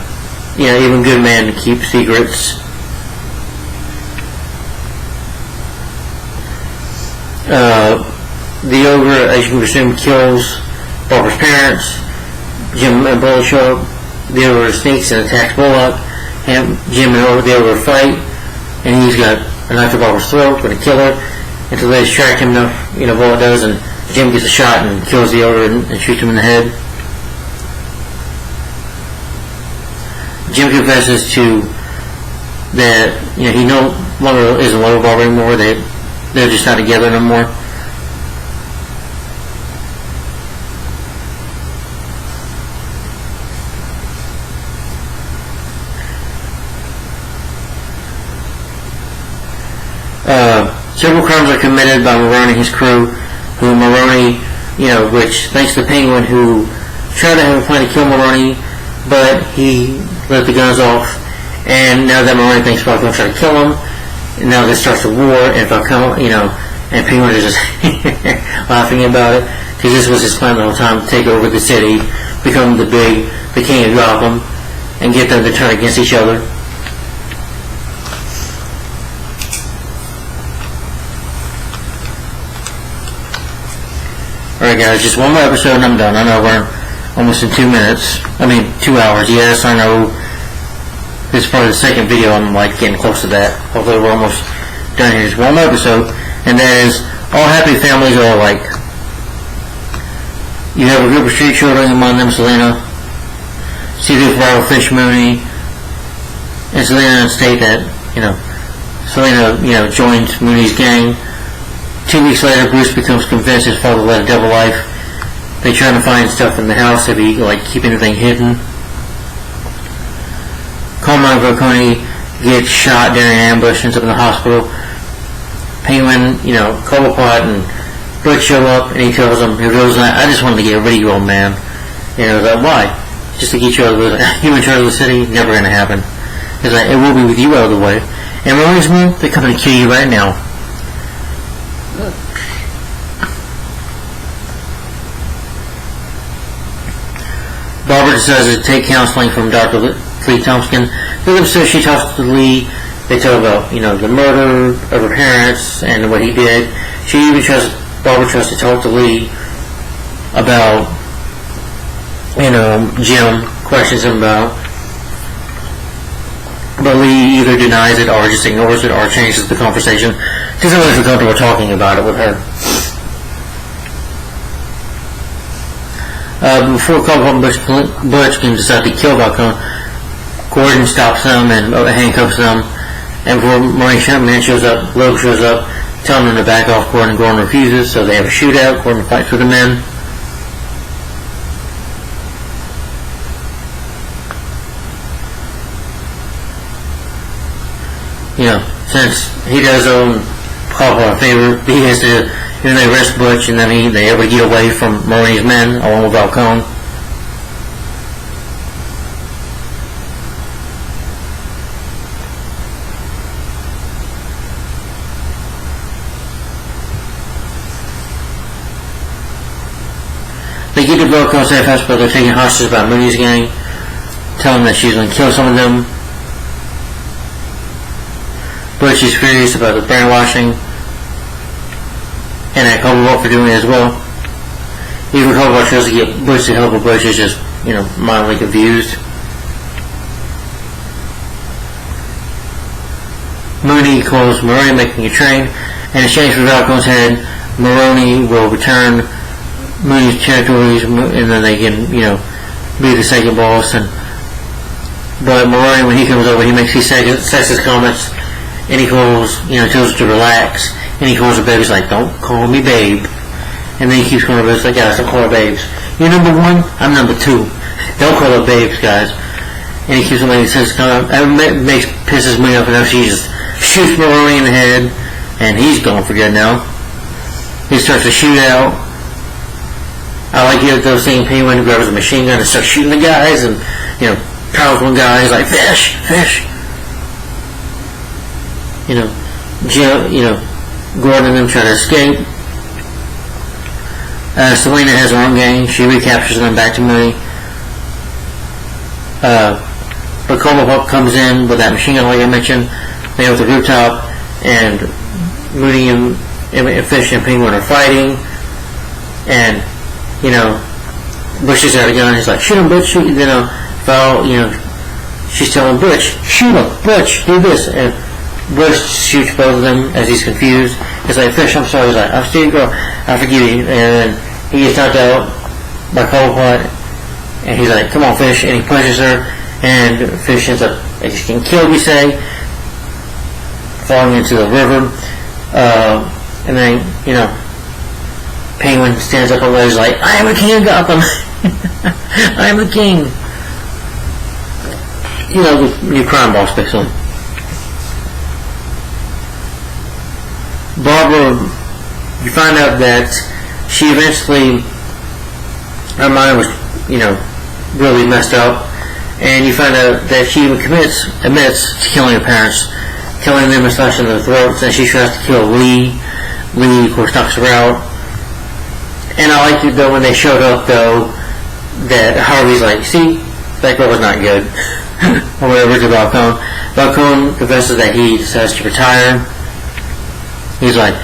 even good men keep secrets. The ogre, as you can presume, kills Barbara's parents. Jim and Bullock show up. The ogre sneaks and attacks Bullock. Jim and the ogre fight, and he's got a knife to Barbara's throat, going to kill her. Until they distract him enough, Bullock does, and Jim gets a shot and kills the ogre and shoots him in the head. Jim confesses to that he no longer isn't in love with Barbara anymore. They're just not together no more. Several crimes are committed by Maroney and his crew, who Maroney which thanks to the Penguin, who tried to have a plan to kill Maroni, but he let the guns off, and now that Maroni thinks Falcone tried to kill him, and now this starts a war, and Falcone, and Penguin is just laughing about it, because this was his plan the whole time, to take over the city, become the king of Gotham, and get them to turn against each other. Alright guys, just one more episode and I'm done. I know we're almost in 2 minutes. 2 hours. Yes, I know this is probably the second video. I'm getting close to that. Although we're almost done here. Just one more episode, and that is all happy families are alike. You have a group of street children, among them Selena, Stevie Farrell, Fish Mooney, and Selena state that, Selena, joins Mooney's gang. 2 weeks later, Bruce becomes convinced his father led a double life. They try to find stuff in the house if he, keep anything hidden. Coleman and Falcone get shot during an ambush, ends up in the hospital. Penguin, Cobblepot and Butch show up, and he tells them, I just wanted to get rid of you, old man. Why? Just to get you out of the you in charge of the city? Never gonna happen. He's like, it will be with you out of the way. And Maroni's men, they're coming to kill you right now. Barbara decides to take counseling from Dr. Lee Thompson. So she talks to Lee. They talk about, the murder of her parents and what he did. Barbara tries to talk to Lee about, Jim, questions him about. But Lee either denies it or just ignores it or changes the conversation. Doesn't really feel comfortable talking about it with her. Before Cobblepot and Butch can decide to kill Falcone, Gordon stops them and handcuffs them. And before Maroni Man shows up, Loeb shows up, telling them to back off Gordon. Gordon refuses, so they have a shootout. Gordon fights for the men. Since he does own Cobblepot a favor, he has to, they arrest Butch, and then they able to get away from Maroni's men, along with Falcone. They get to Falcone's safe house, but they're taking hostages by Mooney's gang, telling them that she's going to kill some of them. Butch is furious about the brainwashing, and at Cobblepot for doing it as well. Even Cobblepot tries to get Butch to help, but Butch is just, mildly confused. Mooney calls Maroni making a train, and in exchange for Falcone's head, Maroni will return Mooney's territories, and then they can, be the second boss. But Maroni, when he comes over, he makes these sexist comments, and he calls, tells her to relax. And he calls her babe. He's like, don't call me babe. And then he keeps calling her babes. Like, guys, don't call her babes. You're number 1, I'm number 2. Don't call her babes, guys. And he keeps on making sense. Pisses me off enough. She just shoots Maroni in the head. And he's gone for good now. He starts to shoot out. I like it, those things. Penguin grabs a machine gun and starts shooting the guys. And, powerful guys like, fish, fish. Jim, Gordon and them try to escape. Selena has her own gang. She recaptures them back to Mooney. But Cobblepot comes in with that machine gun, like I mentioned. They have the rooftop, and Mooney and Fish and Penguin are fighting. And, Butch is out a gun. He's like, shoot him, Butch, shoot. She's telling Butch, shoot him, Butch, do this. And Butch shoots both of them as he's confused. He's like, Fish, I'm sorry. He's like, I'm still girl, I forgive you. And then he gets knocked out by Cobblepot, and he's like, come on, Fish, and he pushes her, and Fish ends up getting killed, we say, falling into the river. And then, Penguin stands up on the ledge like, I am the king of Gotham. I am the king. The new crime boss, basically. Barbara, you find out that she eventually, her mind was, really messed up, and you find out that she even admits to killing her parents, killing them and slashing their throats, and she tries to kill Lee. Lee, of course, knocks her out. And I liked it, though, when they showed up, though, that Harvey's like, see, that girl was not good. Or whatever to Falcone. Falcone confesses that he decides to retire. He's like,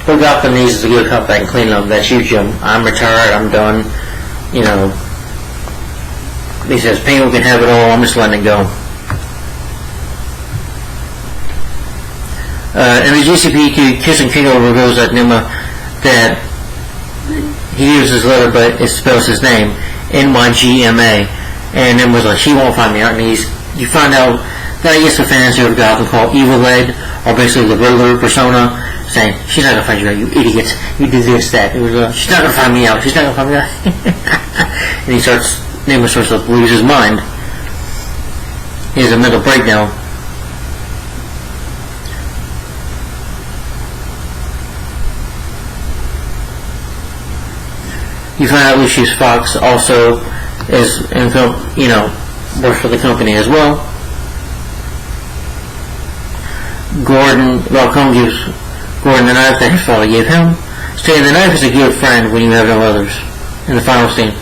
what Gotham needs is a good cop that can clean up. That's you, Jim. I'm retired. I'm done. He says, Penguin can have it all. I'm just letting it go. And the GCP Kissing Kingo reveals that Nima that he uses his letter, but it spells his name, Nygma. And Nima's like, she won't find me out. And you find out that I guess the fans here of Gotham called Evil Ed, or basically the Riddler persona, saying, she's not going to find you out, you idiots. You did this, that. She's not going to find me out. She's not going to find me out. And Nima starts to lose his mind. He has a mental breakdown. You find out Lucius Fox also is, works for the company as well. Falcone gives Gordon the knife that his father gave him, saying the knife is a good friend when you have no others. In the final scene,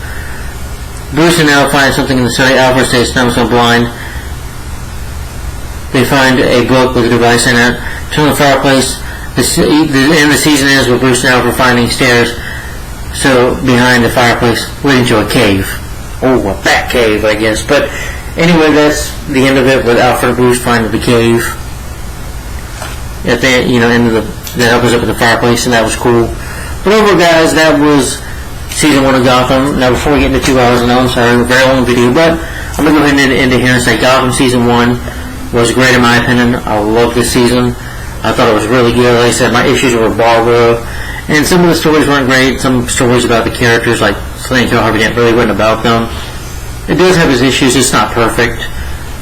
Bruce and Al find something in the study. Alfred says Snubbs so blind. They find a book with a device in it. Turn the fireplace. The season ends with Bruce and Alfred finding stairs behind the fireplace leading to a cave. Oh, a bat cave, I guess. But anyway, that's the end of it, with Alfred and Bruce finding the cave. At the end of that opens up with the fireplace, and that was cool. But overall, guys, that was Season 1 of Gotham. Now, before we get into 2 hours, I'm sorry, a very long video, but I'm going to go ahead and end it here and say Gotham Season 1 was great in my opinion. I love this season. I thought it was really good. Like I said, my issues were Barbara, and some of the stories weren't great. Some stories about the characters, like Selena Harvey, wasn't about them. It does have its issues. It's not perfect.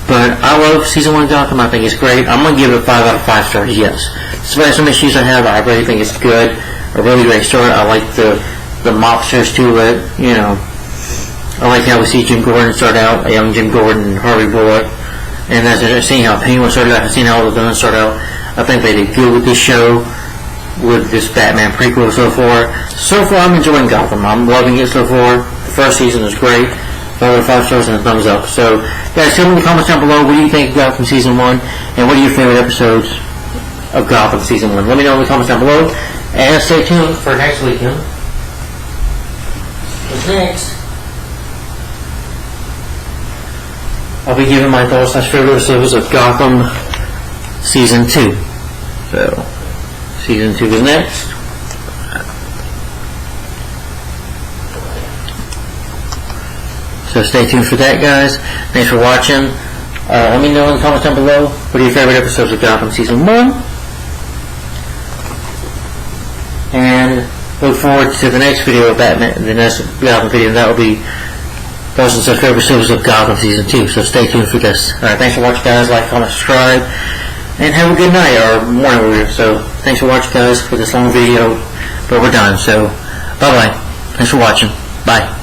But I love Season 1 of Gotham. I think it's great. I'm going to give it 5 out of 5 stars, yes. Despite some issues I have, I really think it's good. A really great story. I like the mobsters to it, I like how we see Jim Gordon start out, a young Jim Gordon and Harvey Bullock. And as I've seen how Penguin started out, I've seen how all the villains start out. I think they did good with this show, with this Batman prequel so far. So far, I'm enjoying Gotham. I'm loving it so far. The first season is great. 5 out of 5 stars and a thumbs up. So, guys, tell me in the comments down below, what do you think of Gotham Season 1, and what are your favorite episodes of Gotham Season 1? Let me know in the comments down below, and stay tuned for next weekend. What's next? I'll be giving my thoughts on favorite episodes of Gotham Season 2. So, Season 2 is next. So stay tuned for that, guys. Thanks for watching. Let me know in the comments down below, what are your favorite episodes of Gotham Season 1. And look forward to the next video of Batman, the next Gotham video, and that will be thousands of favorite episodes of Gotham Season 2. So stay tuned for this. Alright, thanks for watching, guys. Like, comment, subscribe, and have a good night, or morning. So thanks for watching, guys, for this long video, but we're done. So bye-bye. Thanks for watching. Bye.